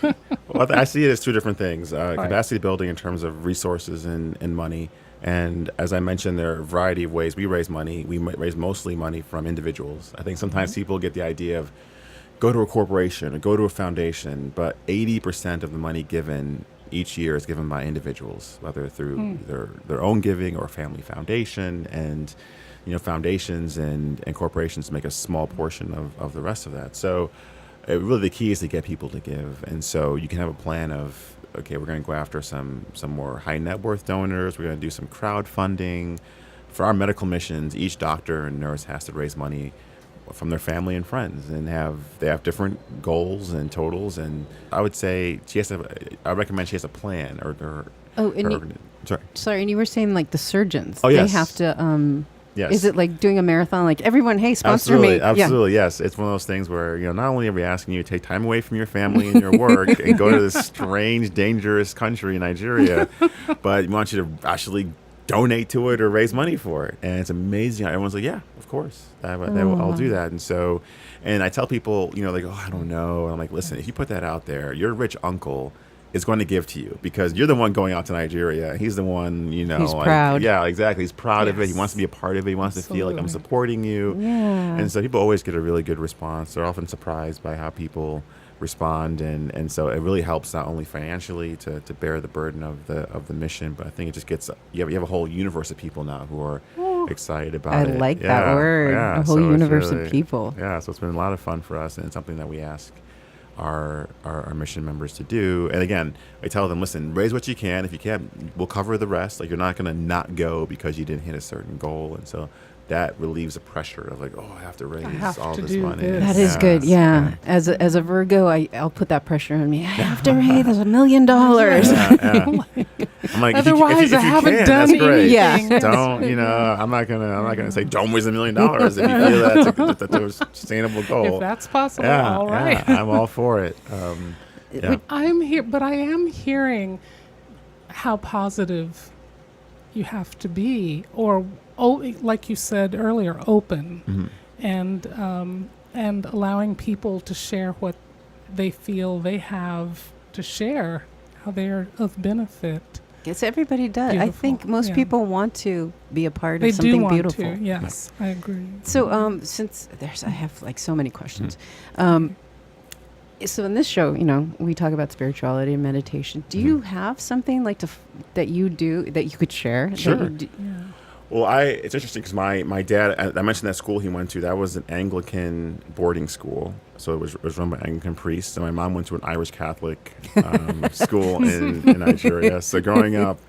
C: Well, I see it as two different things. Capacity building in terms of resources and money. And as I mentioned, there are a variety of ways we raise money. We raise mostly money from individuals. I think sometimes people get the idea of go to a corporation or go to a foundation, but 80% of the money given each year is given by individuals, whether through their own giving or a family foundation. And foundations and corporations make a small portion of the rest of that. So really the key is to get people to give. And so you can have a plan of, okay, we're going to go after some more high net worth donors. We're going to do some crowdfunding for our medical missions, each doctor and nurse has to raise money from their family and friends, and they have different goals and totals. And I would say I recommend she has a plan or
A: Oh, and sorry, and you were saying like the surgeons.
C: Oh, yes.
A: They have to.
C: Yes.
A: Is it like doing a marathon? Like everyone, hey, sponsor me.
C: Absolutely, yes. It's one of those things where, not only are we asking you to take time away from your family and your work and go to this strange, dangerous country, Nigeria, but we want you to actually donate to it or raise money for it. And it's amazing. Everyone's like, yeah, of course, I'll do that. And I tell people, they go, I don't know. And I'm like, listen, if you put that out there, your rich uncle is going to give to you because you're the one going out to Nigeria. He's the one,
A: He's proud.
C: Yeah, exactly. He's proud of it. He wants to be a part of it. He wants to feel like I'm supporting you.
A: Yeah.
C: And so people always get a really good response. They're often surprised by how people respond. And so it really helps not only financially to bear the burden of the mission, but I think it just gets, you have a whole universe of people now who are excited about it.
A: I like that word.
C: Yeah.
A: A whole universe of people.
C: Yeah. So it's been a lot of fun for us, and it's something that we ask our mission members to do. And again, I tell them, listen, raise what you can. If you can't, we'll cover the rest. Like, you're not going to not go because you didn't hit a certain goal. And so that relieves the pressure of like, I have to raise all this money.
A: That is good. Yeah. As a Virgo, I'll put that pressure on me. I have to raise $1 million.
C: I'm like,
B: otherwise
C: if you
B: I haven't
C: can,
B: done
C: that's great.
B: anything.
A: Yeah.
C: Don't, I'm not gonna say don't raise $1 million if you feel that's a sustainable goal.
B: If that's possible, all right.
C: I'm all for it.
B: I'm here, but I am hearing how positive you have to be, or like you said earlier, open, and allowing people to share what they feel they have to share, how they are of benefit.
A: Yes, everybody does.
B: Beautiful.
A: I think most people want to be a part
B: They
A: of something
B: do want
A: beautiful.
B: to. Yes, I agree.
A: So, since I have like so many questions. So in this show, we talk about spirituality and meditation. Do you have something like that you do that you could share?
C: Sure. Well, it's interesting because my dad, I mentioned that school he went to, that was an Anglican boarding school. So it was run by Anglican priests. And my mom went to an Irish Catholic school in Nigeria. So growing up,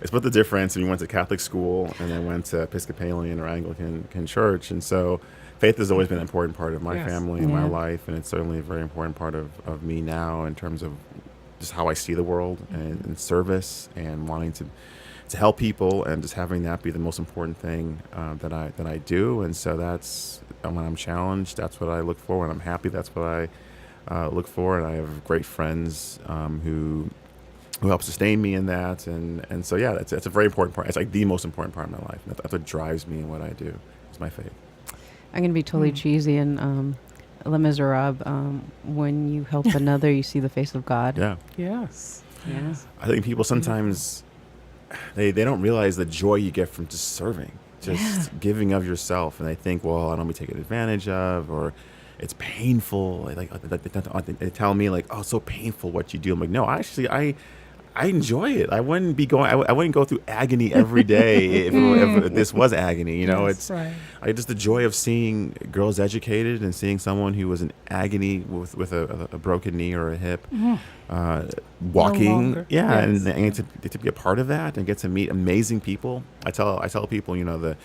C: it's what the difference. And we went to Catholic school and then went to Episcopalian or Anglican church. And so faith has always been an important part of my family and my life. And it's certainly a very important part of me now in terms of just how I see the world and service and wanting to help people, and just having that be the most important thing that I do. And so that's when I'm challenged, that's what I look for. When I'm happy, that's what I look for. And I have great friends who help sustain me in that. And so that's a very important part. It's like the most important part of my life. That's what drives me in what I do. It's my faith.
A: I'm going to be totally cheesy and Les Miserables. When you help another, you see the face of God.
C: Yeah.
B: Yes.
A: Yeah.
C: I think people sometimes they don't realize the joy you get from just serving, giving of yourself, and they think, well, I don't be taken advantage of, or it's painful. They tell me like, oh, it's so painful what you do. I'm like, no, actually, I enjoy it. I wouldn't go through agony every day if this was agony. It's just the joy of seeing girls educated and seeing someone who was in agony with a broken knee or a hip, walking.
B: No
C: and to be a part of that and get to meet amazing people. I tell people, one of the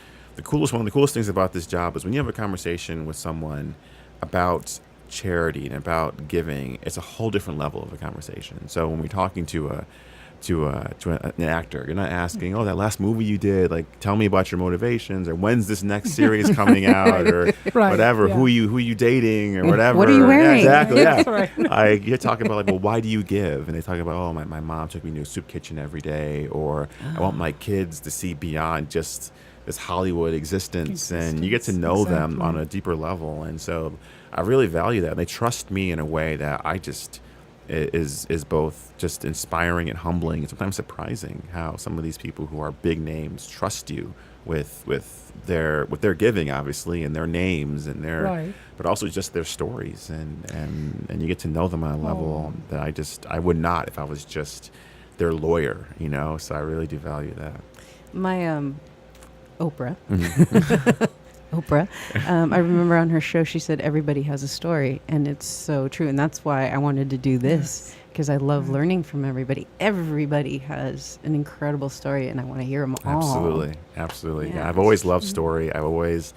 C: coolest things about this job is when you have a conversation with someone about charity and about giving, it's a whole different level of a conversation. So when we're talking to an actor, you're not asking, that last movie you did, like, tell me about your motivations, or when's this next series coming out, or whatever, who you dating, or whatever.
A: What are you wearing?
C: Yeah, exactly. Yeah. You're talking about like, well, why do you give? And they talk about, my mom took me to a soup kitchen every day, or I want my kids to see beyond just this Hollywood existence. And you get to know them on a deeper level. And so I really value that. And they trust me in a way that I just is both just inspiring and humbling, and sometimes surprising how some of these people who are big names trust you with their giving, obviously, and their names and their but also just their stories, and you get to know them on a level that I would not if I was just their lawyer, so I really do value that.
A: My Oprah. Oprah. I remember on her show, she said, everybody has a story. And it's so true. And that's why I wanted to do this, because I love learning from everybody. Everybody has an incredible story, and I want to hear them all.
C: Absolutely.
A: Yeah.
C: Yeah, I've always loved story. I've always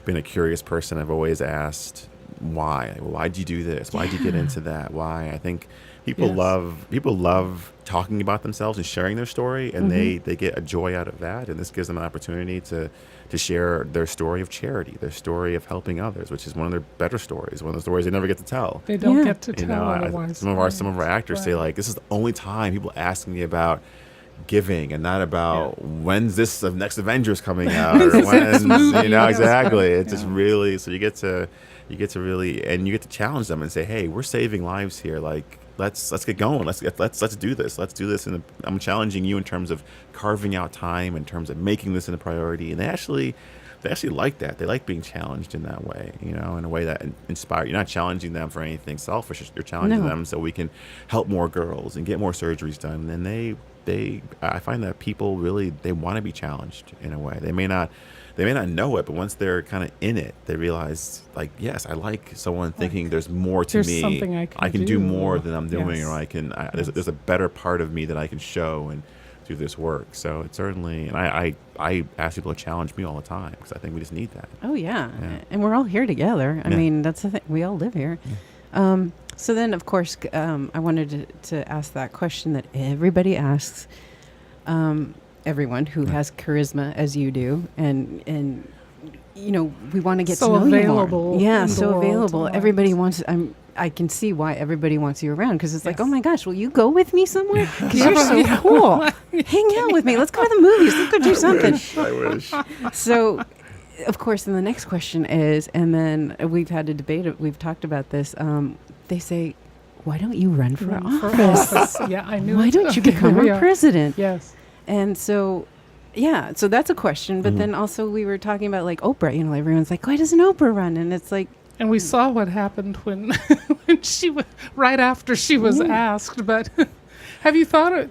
C: been a curious person. I've always asked why. Why'd you do this? Why'd you get into that? Why? I think people love talking about themselves and sharing their story, and they get a joy out of that. And this gives them an opportunity to share their story of charity, their story of helping others, which is one of their better stories, one of the stories they never get to tell.
B: They don't
A: Yeah.
B: get to tell otherwise.
C: Some of our actors say, like, this is the only time people ask me about giving and not about when's this next Avengers coming out or when's
B: movie?
C: exactly. It's
B: Yeah.
C: just really, so you get to really, and you get to challenge them and say, hey, we're saving lives here. Like, let's get going. Let's do this. Let's do this. And I'm challenging you in terms of carving out time, in terms of making this a priority. And they actually like that. They like being challenged in that way, in a way that inspires. You're not challenging them for anything selfish. You're challenging them so we can help more girls and get more surgeries done. And I find that people really, they want to be challenged in a way. They may not know it, but once they're kind of in it, they realize, like, yes, I like someone thinking there's more to
B: there's
C: me.
B: something I can
C: do
B: do.
C: more than I'm doing,
B: Yes.
C: or there's a better part of me that I can show and do this work. So it's certainly, and I ask people to challenge me all the time because I think we just need that.
A: Oh, yeah.
C: Yeah.
A: And we're all here together. I
C: Yeah.
A: mean, that's the thing. We all live here. So then, of course, I wanted to ask that question that everybody asks. Everyone who has charisma as you do, and we want to get
B: So
A: to know
B: available
A: you more. Yeah,
B: in the
A: so
B: world
A: available.
B: and
A: Everybody
B: lives.
A: wants. I can see why everybody wants you around, because it's like,
B: Yes.
A: oh my gosh, will you go with me somewhere? Because
B: Yeah,
A: you're so
B: right.
A: cool. Hang out with me. Let's go to the movies. Let's go do something.
C: I wish.
A: So, of course, then the next question is, and then we've had a debate. We've talked about this. They say, why don't you run for
B: Run for
A: office?
B: office. Yeah, I knew
A: Why
B: it.
A: don't you
B: Okay,
A: become
B: here we
A: our
B: are.
A: president?
B: Yes.
A: And so, yeah, so that's a question. But then also we were talking about, like, Oprah. Everyone's like, why doesn't Oprah run? And it's like,
B: And we saw what happened when she was right after she was asked. But have you thought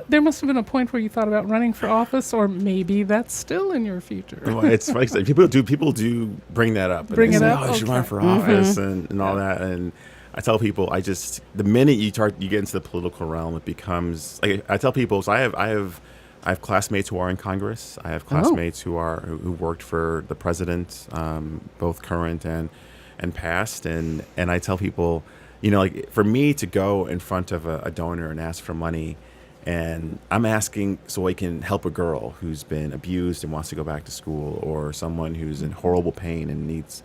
B: there must have been a point where you thought about running for office, or maybe that's still in your future?
C: Well, it's funny 'cause people do bring that up. And
B: Bring
C: they
B: it
C: say,
B: up?
C: Oh, you should run
B: Okay.
C: for office and all that. And I tell people, the minute you get into the political realm, it becomes like, I tell people. So I have classmates who are in Congress. I have classmates who worked for the president, both current and past. And I tell people, like, for me to go in front of a donor and ask for money, and I'm asking so I can help a girl who's been abused and wants to go back to school, or someone who's in horrible pain and needs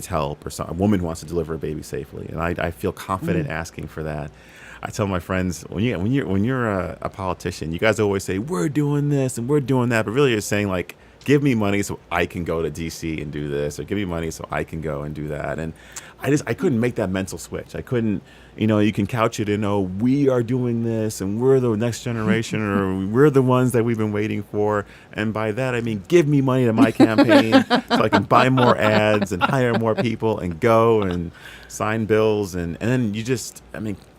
C: help, or a woman who wants to deliver a baby safely, and I feel confident asking for that. I tell my friends, when you're a politician, you guys always say, we're doing this and we're doing that, but really you're saying, like, give me money so I can go to DC and do this, or give me money so I can go and do that. And I couldn't make that mental switch. I couldn't, you can couch it in, we are doing this and we're the next generation, or we're the ones that we've been waiting for. And by that, I mean, give me money to my campaign so I can buy more ads and hire more people and go and sign bills. And then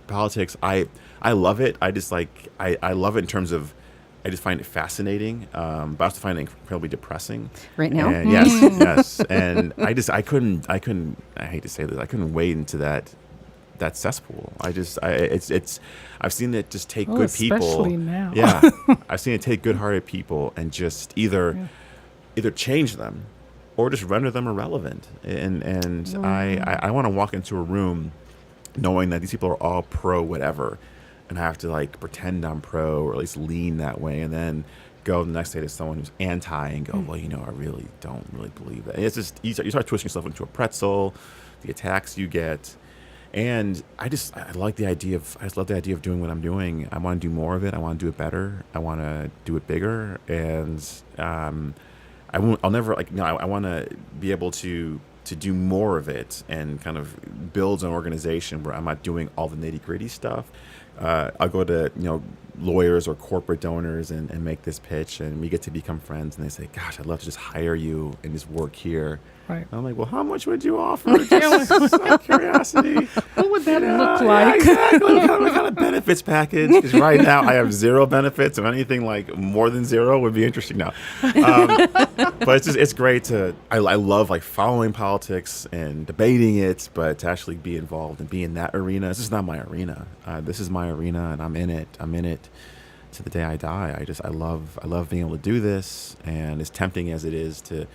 C: politics, I love it. I love it in terms of, I just find it fascinating, but I also find it incredibly depressing.
A: right now?
C: And yes. And I hate to say this, I couldn't wade into that cesspool. I've seen it just take good people.
B: Especially now.
C: Yeah. I've seen it take good-hearted people and just either change them or just render them irrelevant. And I want to walk into a room knowing that these people are all pro whatever, and I have to, like, pretend I'm pro, or at least lean that way, and then go the next day to someone who's anti and go, well, I really don't really believe that. And it's just, you start twisting yourself into a pretzel, the attacks you get. And I love the idea of doing what I'm doing. I want to do more of it. I want to do it better. I want to do it bigger. And I want to be able to do more of it and kind of build an organization where I'm not doing all the nitty-gritty stuff. I'll go to lawyers or corporate donors and make this pitch, and we get to become friends, and they say, gosh, I'd love to just hire you and just work here.
B: Right.
C: And I'm like, well, how much would you offer? Just out of curiosity.
B: What would that look
C: Yeah,
B: like?
C: exactly. What kind of benefits package? Because right now I have zero benefits, and anything like more than zero would be interesting now. But it's great I love, like, following politics and debating it, but to actually be involved and be in that arena. This is not my arena. This is my my arena, and I'm in it. I'm in it to the day I die. I love being able to do this, and as tempting as it is to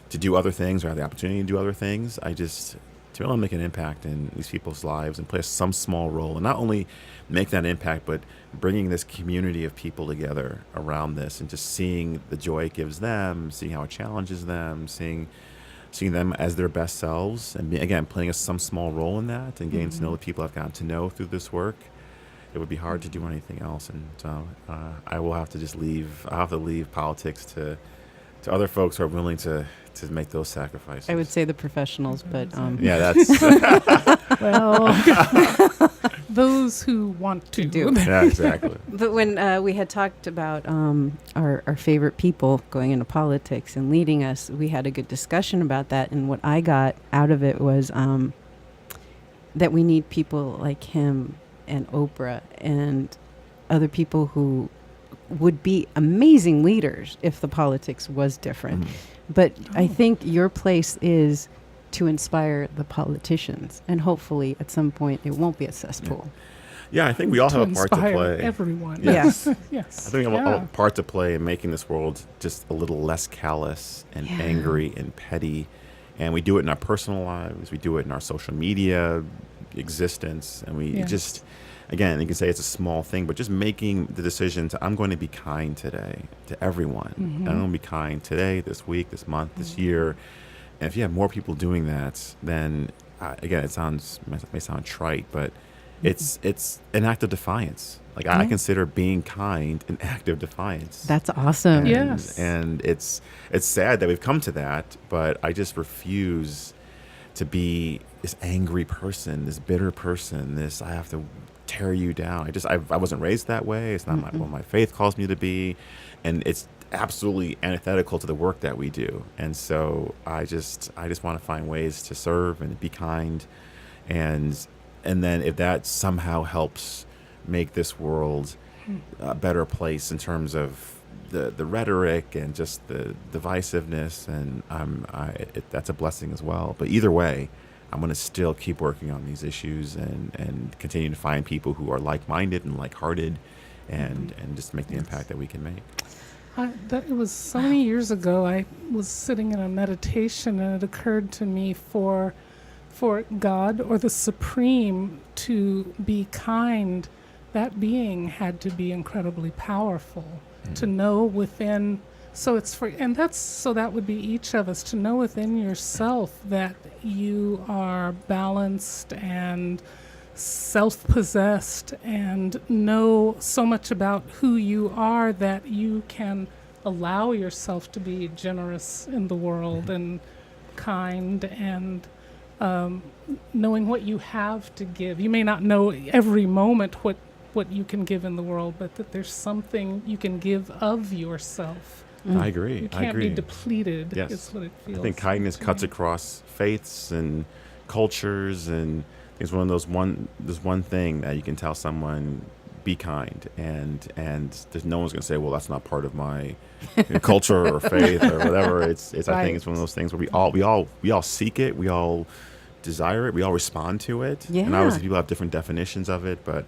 C: do other things or have the opportunity to do other things, to be able to make an impact in these people's lives and play some small role, and not only make that impact, but bringing this community of people together around this, and just seeing the joy it gives them, seeing how it challenges them, seeing them as their best selves, and again, playing some small role in that, and getting to know the people I've gotten to know through this work. It would be hard to do anything else, and I will have to just leave. I'll have to leave politics to other folks who are willing to make those sacrifices.
A: I would say the professionals, but
C: yeah, that's
B: Well, those who want to
A: do.
C: yeah, exactly.
A: But when we had talked about our favorite people going into politics and leading us, we had a good discussion about that. And what I got out of it was that we need people like him and Oprah and other people who would be amazing leaders if the politics was different. But I think your place is to inspire the politicians, and hopefully at some point it won't be a cesspool.
C: Yeah, I think we all have a part to
B: inspire
C: play.
B: everyone.
A: Yes.
B: Yes.
C: I think we have a part to play in making this world just a little less callous and angry and petty. And we do it in our personal lives. We do it in our social media existence. And we just, again, you can say it's a small thing, but just making the decision to, I'm going to be kind today to everyone. I'm going to be kind today, this week, this month, this year. And if you have more people doing that, then, again, may sound trite, but it's an act of defiance. Like, I consider being kind an act of defiance.
A: That's awesome.
C: And,
B: Yes.
C: and it's sad that we've come to that, but I just refuse to be this angry person, this bitter person, I have to tear you down. I wasn't raised that way. It's not what my faith calls me to be. And it's absolutely antithetical to the work that we do. And so I just want to find ways to serve and be kind. And then if that somehow helps make this world a better place in terms of the rhetoric and just the divisiveness, and that's a blessing as well. But either way, I'm going to still keep working on these issues and continue to find people who are like-minded and like-hearted, and just make the impact that we can make.
B: It was so many years ago. I was sitting in a meditation, and it occurred to me for God or the Supreme to be kind, that being had to be incredibly powerful to know within. So that would be each of us, to know within yourself that you are balanced and self-possessed, and know so much about who you are that you can allow yourself to be generous in the world and kind, and knowing what you have to give. You may not know every moment what you can give in the world, but that there's something you can give of yourself.
C: I agree.
B: You can't be depleted.
C: Yes.
B: Is what it feels.
C: I think kindness cuts across faiths and cultures, and it's there's one thing that you can tell someone, be kind, and there's no one's going to say, well, that's not part of my culture or faith or whatever. It's
B: Right.
C: I think it's one of those things where we all seek it, we all desire it, we all respond to it.
A: Yeah.
C: And obviously people have different definitions of it, but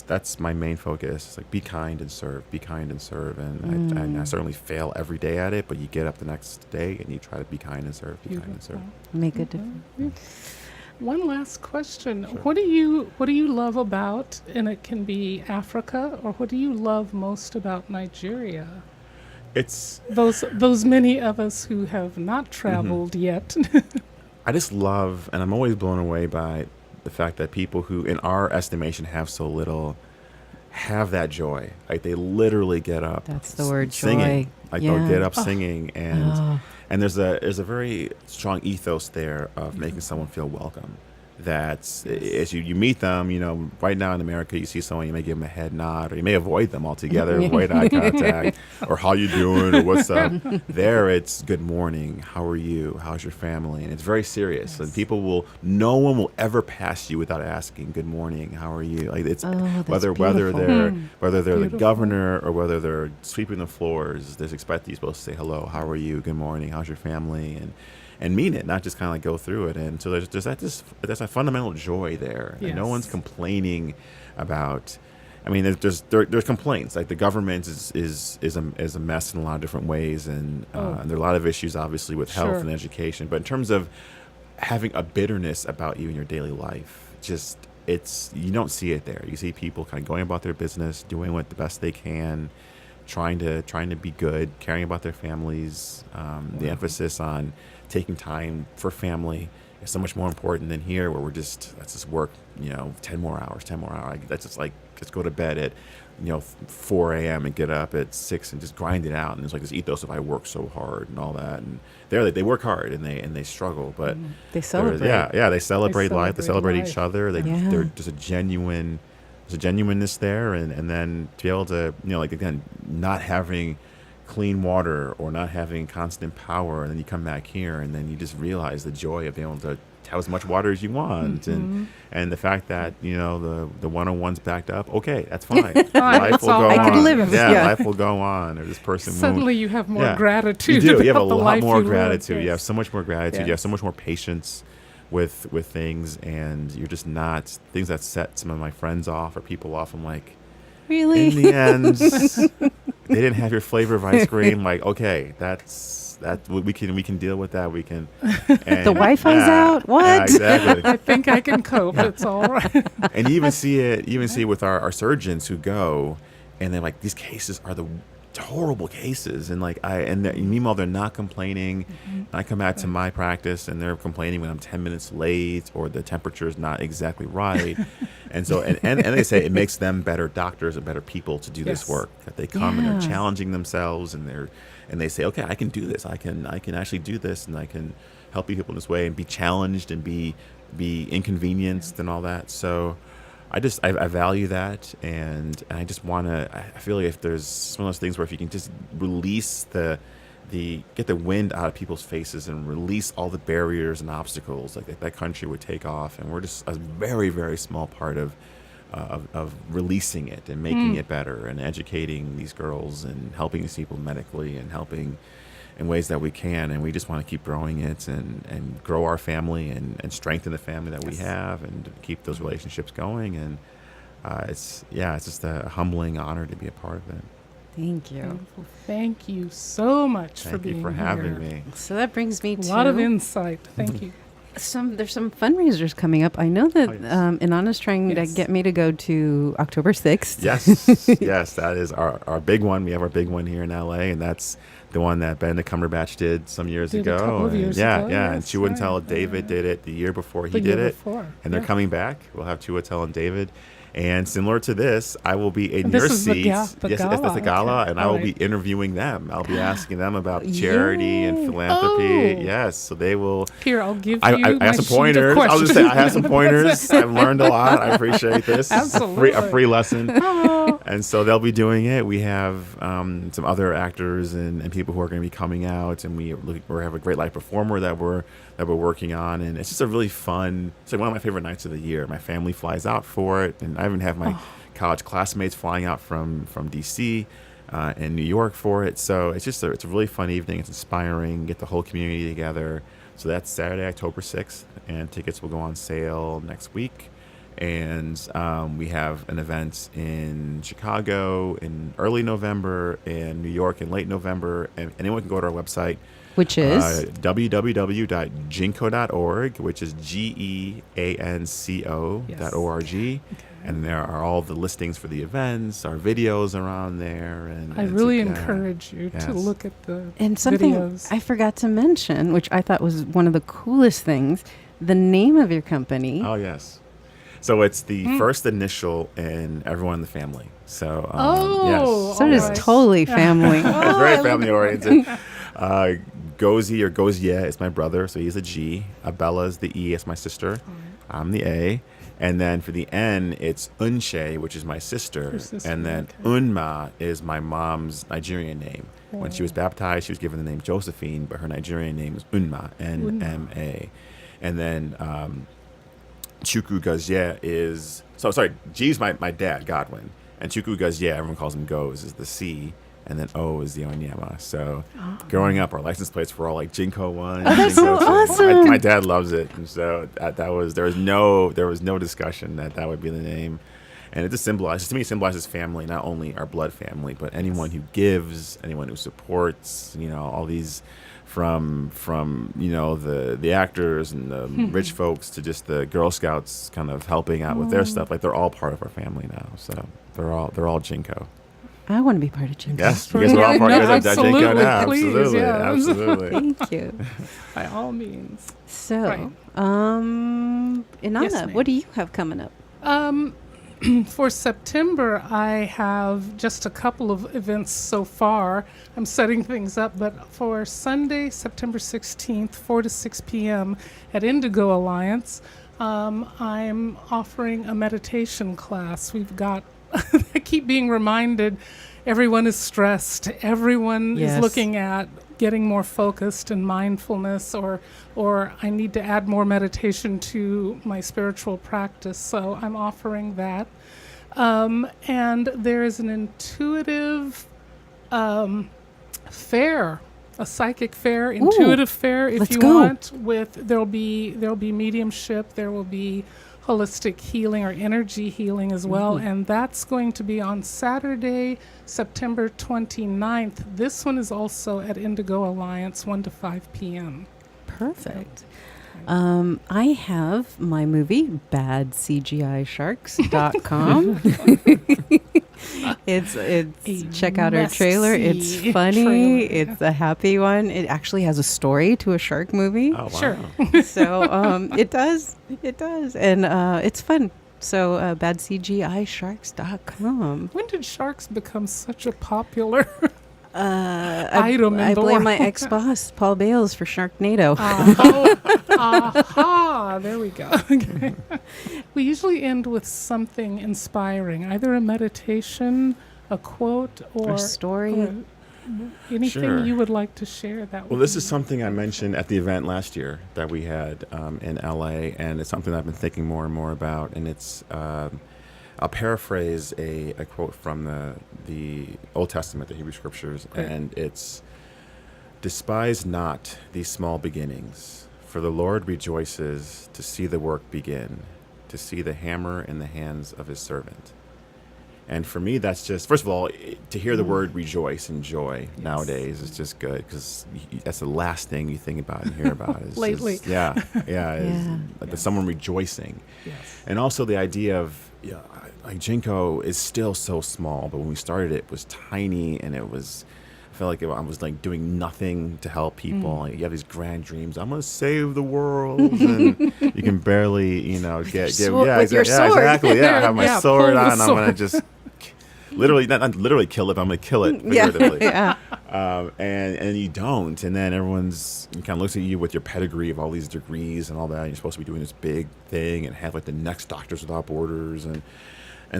C: that's my main focus. It's like, be kind and serve, be kind and serve. And I certainly fail every day at it, but you get up the next day and you try to be kind and serve, be kind and serve.
A: Make a difference.
B: One last question.
C: Sure.
B: What do you love about, and it can be Africa, or what do you love most about Nigeria?
C: It's
B: Those many of us who have not traveled yet.
C: I just love, and I'm always blown away by the fact that people who, in our estimation, have so little, have that joy. Like, they literally get up.
A: That's the word,
C: singing.
A: joy.
C: Like,
A: Yeah.
C: they'll get up singing, and there's a very strong ethos there of making someone feel welcome. That's as you meet them, right now in America, you see someone, you may give them a head nod, or you may avoid them altogether, avoid eye contact, or how you doing, or what's up. There, it's good morning, how are you, how's your family, and it's very serious. And no one will ever pass you without asking, good morning, how are you? Like, it's whether they're the
B: Beautiful.
C: governor or whether they're sweeping the floors, they're supposed to say hello, how are you, good morning, how's your family, and mean it, not just kind of like go through it. And so there's a fundamental joy there, and no
B: Yes.
C: one's complaining about. I mean, there's complaints. Like the government is a mess in a lot of different ways, and there are a lot of issues, obviously, with health
B: Sure.
C: and education. But in terms of having a bitterness about you in your daily life, you don't see it there. You see people kind of going about their business, doing what the best they can, trying to be good, caring about their families. The emphasis on taking time for family is so much more important than here, where let's just work, 10 more hours. That's just like, just go to bed at, 4 a.m. and get up at 6 and just grind it out. And there's like this ethos of I work so hard and all that. And they work hard and they struggle, but
A: They celebrate.
C: they celebrate life. They celebrate
B: celebrate
C: each other.
A: Yeah.
C: There's a genuineness there. And then to be able to, like, again, not having clean water or not having constant power, and then you come back here and then you just realize the joy of being able to have as much water as you want, and the fact that the 101's backed up. Okay, that's fine. Life will go
A: I
C: on.
A: could live. Yeah.
C: Life will go on. Or this person
B: Suddenly you have more
C: Yeah.
B: gratitude.
C: You do. You have a
B: about the
C: lot
B: life
C: more
B: you live.
C: gratitude. You
B: Yes.
C: have so much more gratitude. You have
A: Yes.
C: so much more patience with things, and you're just not things that set some of my friends off or people off. I'm like,
A: Really?
C: in the end, they didn't have your flavor of ice cream. Like, okay, we can deal with that. We can. And,
A: The Wi-Fi's out? What?
C: Yeah, exactly.
B: I think I can cope. It's all right.
C: And you even see it with our surgeons who go, and they're like, these cases are the horrible cases, and like meanwhile they're not complaining. And I come back to my practice and they're complaining when I'm 10 minutes late or the temperature is not exactly right. And so and they say it makes them better doctors and better people to do this
B: Yes.
C: work, that they come and
A: Yeah.
C: they're challenging themselves, and they say, okay, I can do this, I can actually do this, and I can help people in this way and be challenged and be inconvenienced and all that. So I value that, and I just want to. I feel like if there's one of those things where if you can just release get the wind out of people's faces and release all the barriers and obstacles, like that country would take off, and we're just a very, very small part of releasing it and making it better and educating these girls and helping these people medically and helping in ways that we can, and we just want to keep growing it and grow our family and strengthen the family that we have and keep those relationships going. And it's just a humbling honor to be a part of it.
A: Thank you.
B: Beautiful. Thank you so much for
C: Thank
B: being
C: you for
B: here.
C: having me.
A: So that brings me
B: A
A: to
B: lot of insight. Thank you.
A: there's some fundraisers coming up. I know that
C: Oh, yes.
A: Inanna's trying
B: Yes.
A: to get me to go to October 6th.
C: Yes, that is our big one. We have our big one here in LA, and that's the one that Benedict Cumberbatch did some years
B: Did a
C: ago.
B: couple of
C: And
B: years
C: yeah,
B: ago,
C: yeah. And
B: yes,
C: Chiwetel
B: right.
C: David did it the year before he
B: The
C: did
B: year
C: it.
B: before,
C: And they're
B: yeah.
C: coming back. We'll have Chiwetel and David. And similar to this, I will be in
B: And this
C: your
B: is the
C: seats.
B: the
C: Yes,
B: gala,
C: that's the gala,
B: okay.
C: and I
B: All
C: will be
B: right.
C: interviewing them. I'll be asking them about charity and
A: Yay.
C: philanthropy.
B: Oh.
C: Yes, so they will.
B: Here, I'll give
C: I
B: you my
C: have some
B: sheet of
C: pointers. I was just say I have some
B: questions.
C: pointers. I've learned a lot. I appreciate this.
B: Absolutely.
C: A free lesson.
B: Oh.
C: And so they'll be doing it. We have some other actors and people who are going to be coming out, and we have a great live performer that we're working on, and it's just a really fun. It's like one of my favorite nights of the year. My family flies out for it, and I even have my college classmates flying out from DC and New York for it. So it's just it's a really fun evening. It's inspiring. Get the whole community together. So that's Saturday, October 6th, and tickets will go on sale next week. And we have an event in Chicago in early November, and New York in late November. And anyone can go to our website,
A: Which is?
C: www.geanco.org, which is GEANCO.org. And there are all the listings for the events. Our videos are on there. And
B: I
C: it's
B: really
C: like,
B: encourage you to
C: yes.
B: look at the
A: And something
B: videos.
A: I forgot to mention, which I thought was one of the coolest things, the name of your company.
C: Oh, yes. So it's the first initial in everyone in the family. So,
B: Oh,
C: yes.
A: So it is
B: alright.
A: totally family.
C: It's very family oriented. Gozi or Gozier is my brother, so he's a G. Abella is the E, it's my sister. I'm the A. And then for the N, it's Unshe, which is my sister.
B: Your sister,
C: And then
B: okay.
C: Unma is my mom's Nigerian name. When she was baptized, she was given the name Josephine, but her Nigerian name is Unma, N-M-A. And then Chukwu Gazier is... So, sorry, G's my dad, Godwin. And Chukwu Gazier, everyone calls him Goz, is the C. and then O is the Onyema. So growing up, our license plates were all like GEANCO 1.
A: that's so
C: GEANCO 2.
A: awesome.
C: My dad loves it, and so there was no discussion that would be the name. And it just symbolizes family, not only our blood family, but anyone who gives, anyone who supports, all these from the actors and the rich folks to just the Girl Scouts kind of helping out with their stuff. Like, they're all part of our family now. So they're all GEANCO.
A: I want to be part of GEANCO.
C: Yes, you guys are all part of
B: Absolutely,
C: GEANCO now.
B: please,
C: Absolutely,
B: yeah.
C: absolutely.
A: Thank you.
B: By all means.
A: So,
B: Right.
A: Inanna,
B: Yes, ma'am.
A: what do you have coming up?
B: For September, I have just a couple of events so far. I'm setting things up, but for Sunday, September 16th, 4 to 6 p.m. at Indigo Alliance, I'm offering a meditation class. We've got, I keep being reminded, everyone is stressed. Everyone
A: Yes.
B: is looking at getting more focused and mindfulness, or I need to add more meditation to my spiritual practice. So I'm offering that. And there is an intuitive fair, a psychic fair, intuitive fair, if
A: let's
B: you
A: go.
B: want. There'll be mediumship, there will be holistic healing or energy healing as well, and that's going to be on Saturday, September 29th. This one is also at Indigo Alliance, 1 to 5 p.m.
A: Perfect. I have my movie, badcgisharks.com. It's check out our trailer. It's
B: must-see
A: funny.
B: trailer.
A: It's a happy one. It actually has a story to a shark movie.
C: Oh, wow.
B: Sure.
A: So it does, and it's fun. So badcgisharks.com.
B: When did sharks become such a popular
A: I
B: item in the
A: blame
B: world?
A: my ex-boss Paul Bales for Sharknado.
B: Aha! There we go. Okay. We usually end with something inspiring, either a meditation, a quote, or
A: A story.
B: or anything
C: Sure.
B: you would like to share. That
C: Well,
B: would
C: this
B: be
C: is something I mentioned at the event last year that we had in LA, and it's something I've been thinking more and more about. And it's, I'll paraphrase a quote from the Old Testament, the Hebrew Scriptures,
B: Great.
C: and it's, "Despise not these small beginnings, for the Lord rejoices to see the work begin, to see the hammer in the hands of his servant." And for me, that's just, first of all, to hear the word rejoice and joy nowadays is just good, because that's the last thing you think about and hear about.
B: Lately.
C: Is
A: Yeah.
C: someone rejoicing.
B: Yes.
C: And also the idea of, like, GEANCO is still so small, but when we started it was tiny, and I felt like I was like doing nothing to help people. Like, you have these grand dreams. I'm going to save the world. And you can barely, get,
A: with your
C: exactly. Yeah, I have my
B: Yeah,
C: sword
B: pull the
C: on. I'm going to just literally, not literally kill it, but I'm going to kill it figuratively.
A: Yeah.
C: And you don't. And then everyone's kind of looks at you with your pedigree of all these degrees and all that. And you're supposed to be doing this big thing and have like the next Doctors Without Borders. And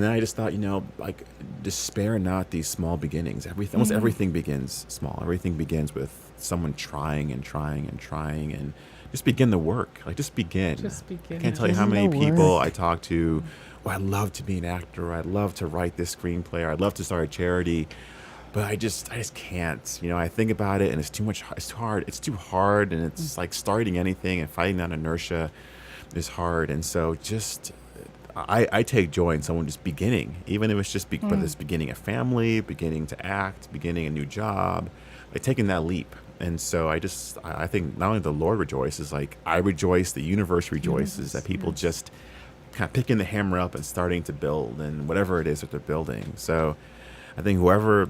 C: then I just thought, like, despair not these small beginnings. Almost everything begins small. Everything begins with someone trying and trying and trying, and just begin the work. Like, just begin.
B: Just begin.
C: I can't tell you how
A: Begin
C: many
A: the
C: people
A: work.
C: I talk to. Oh, I'd love to be an actor. I'd love to write this screenplay. Or I'd love to start a charity, but I just can't. I think about it, and it's too much. It's too hard. It's too hard, and it's like starting anything and fighting that inertia is hard. And so just. I take joy in someone just beginning, even if it's just whether it's beginning a family, beginning to act, beginning a new job, like taking that leap. And so I think not only the Lord rejoices, like I rejoice, the universe rejoices that people just kind of picking the hammer up and starting to build, and whatever it is that they're building. So I think whoever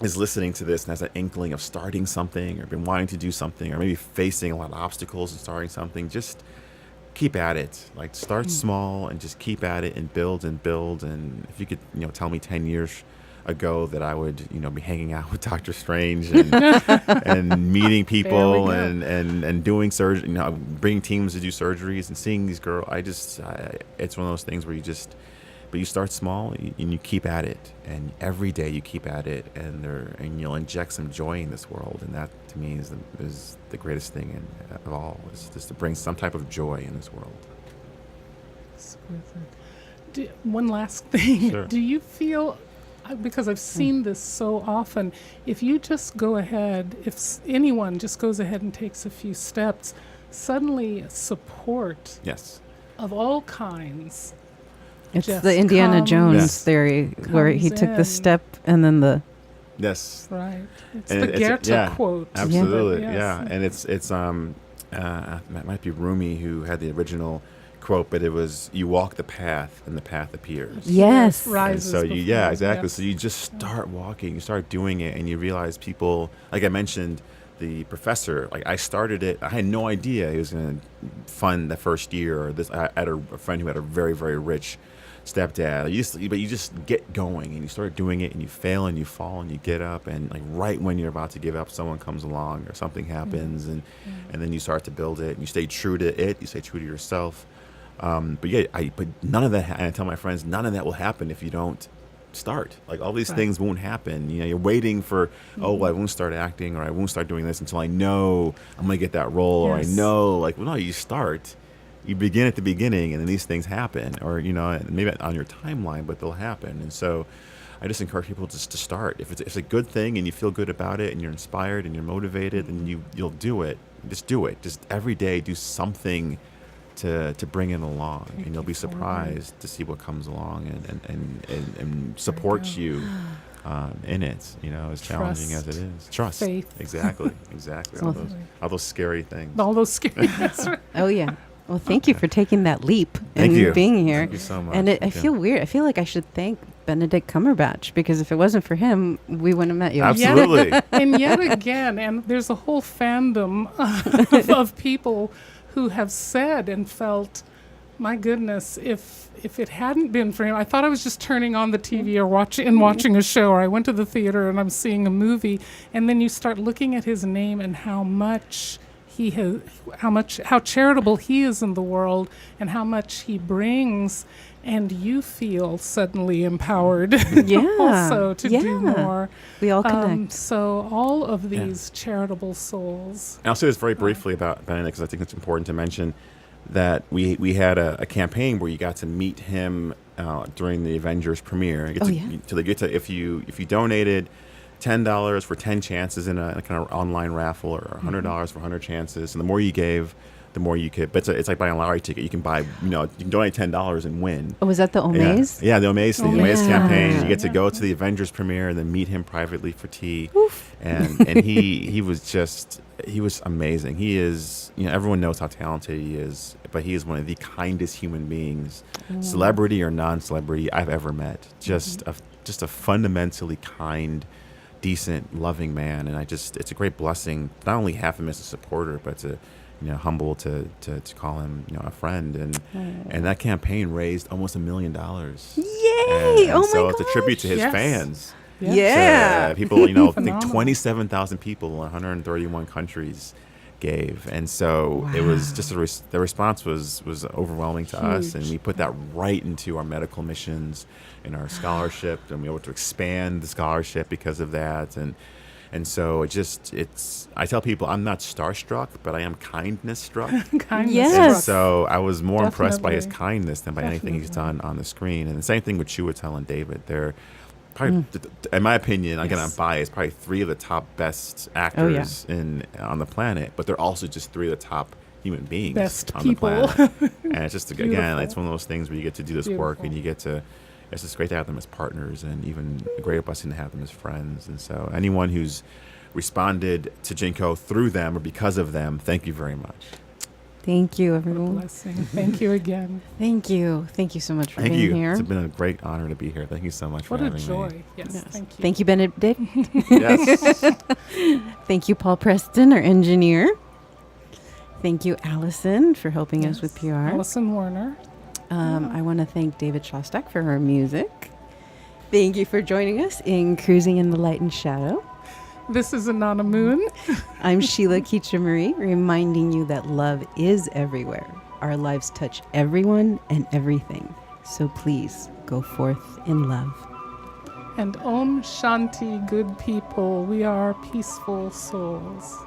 C: is listening to this and has an inkling of starting something, or been wanting to do something, or maybe facing a lot of obstacles and starting something, just keep at it. Like, start small and just keep at it and build and build. And if you could, tell me 10 years ago that I would, be hanging out with Dr. Strange and and meeting people
B: There
C: and doing surgery, bringing teams to do surgeries and seeing these girls, it's one of those things where but you start small and you keep at it, and every day you keep at it, and you'll inject some joy in this world, and that to me is the greatest thing of all, is just to bring some type of joy in this world.
B: Exquisite. One last thing.
C: Sure.
B: Do you feel because I've seen this so often, if you just go ahead, anyone just goes ahead and takes a few steps, suddenly support
C: Yes.
B: of all kinds.
A: It's
B: just
A: the Indiana
B: comes-
A: Jones
C: Yes.
A: theory where he
B: comes
A: took the
B: in.
A: step and then the
C: Yes.
B: Right. It's
C: And
B: the Goethe quote.
C: Absolutely,
B: Yes.
C: yeah. And it's it might be Rumi who had the original quote, but it was, "You walk the path, and the path appears."
A: yes.
C: And
B: Rises
C: so
B: before,
C: exactly.
B: yes.
C: So you just start walking, you start doing it, and you realize people, like I mentioned, the professor, like I started it, I had no idea he was going to fund the first year. Or this, I had a friend who had a very, very rich stepdad. But you just get going, and you start doing it, and you fail, and you fall, and you get up, and like right when you're about to give up, someone comes along or something happens, and then you start to build it, and you stay true to it, you stay true to yourself. But none of that, and I tell my friends, none of that will happen if you don't start. Like all these
B: Right.
C: things won't happen. You know, you're waiting for, oh, I won't start acting, or I won't start doing this until I know I'm going to get that role, or I
B: Yes.
C: know, like, well, no, you start. You begin at the beginning, and then these things happen, or, you know, maybe on your timeline, but they'll happen. And so I just encourage people just to start. If it's a good thing and you feel good about it and you're inspired and you're motivated, then you'll do it. Just do it. Just every day do something to bring it along, and you'll be surprised to see what comes along and supports you in it. You know, as challenging as it is. Trust.
B: Faith.
C: Exactly. All those scary things.
B: All those scary. That's right.
A: Oh, yeah. Well, thank you for taking that leap
C: Thank
A: and
C: you.
A: being here.
C: Thank you so much.
A: And I
C: Thank you.
A: feel weird. I feel like I should thank Benedict Cumberbatch, because if it wasn't for him, we wouldn't have met you.
C: Absolutely.
B: And yet again, and there's a whole fandom of people who have said and felt, my goodness, if it hadn't been for him, I thought I was just turning on the TV or watching a show, or I went to the theater and I'm seeing a movie, and then you start looking at his name and how much he has, how charitable he is in the world, and how much he brings, and you feel suddenly empowered
A: Yeah.
B: also to
A: Yeah.
B: do more.
A: We all connect.
B: So all of these charitable souls.
C: And I'll say this very briefly about Benedict, because I think it's important to mention that we had a campaign where you got to meet him during the Avengers premiere. You get to if you donated $10 for 10 chances in a kind of online raffle, or $100 for 100 chances, and the more you gave, the more you could. But it's like buying a lottery ticket. You can buy, you can donate $10 and win.
A: Oh, was that the Omaze?
C: Yeah, the Omaze thing, the
A: Oh,
C: Omaze
A: yeah.
C: campaign. You get to
A: Yeah.
C: go to the Avengers premiere and then meet him privately for tea. And he was amazing. He is, everyone knows how talented he is, but he is one of the kindest human beings, celebrity or non-celebrity, I've ever met. Just a fundamentally kind, decent, loving man. And it's a great blessing, not only have him as a supporter, but to humble to call him, a friend. And that campaign raised almost $1 million.
A: Yay!
C: And
A: Oh
C: so
A: my
C: it's a tribute to his
B: Yes.
C: fans.
A: Yeah.
C: People, I think
B: Phenomenal.
C: 27,000 people in 131 countries gave. And so it was just the response was overwhelming to us. And
B: Huge.
C: we put that right into our medical missions and our scholarship, and we were able to expand the scholarship because of that. And so I tell people I'm not starstruck, but I am kindness struck.
B: Kindness.
A: Yes.
C: And
A: Yes.
C: so I was more impressed by his
B: Definitely.
C: kindness than by anything he's
B: Definitely.
C: done on the screen. And the same thing with Chiwetel and David. They're probably, in my opinion, again, I'm
B: Yes.
C: biased, probably three of the top best actors on the planet, but they're also just three of the top human beings
B: Best
C: on
B: people.
C: the planet. And it's just, again,
B: Beautiful.
C: it's one of those things where you get to do this work,
B: Beautiful.
C: and you get to, it's just great to have them as partners, and even a greater blessing to have them as friends. And so anyone who's responded to GEANCO through them or because of them, thank you very much.
A: Thank you,
B: What a
A: everyone.
B: blessing. Thank you again.
A: Thank you. Thank you so much for
C: Thank
A: being
C: you.
A: here.
C: It's been a great honor to be here. Thank you so much
B: What
C: for
B: a
C: having
B: joy.
C: me.
B: Yes.
A: Yes.
B: Thank you.
A: Thank you, Benedict.
C: Yes.
A: Thank you, Paul Preston, our engineer. Thank you, Allison, for helping us with PR.
B: Allison Warner.
A: I want to thank David Shostak for her music. Thank you for joining us in Cruising in the Light and Shadow.
B: This is Anana Moon.
A: I'm Sheila Keecha-Marie, reminding you that love is everywhere. Our lives touch everyone and everything. So please go forth in love.
B: And Om Shanti, good people. We are peaceful souls.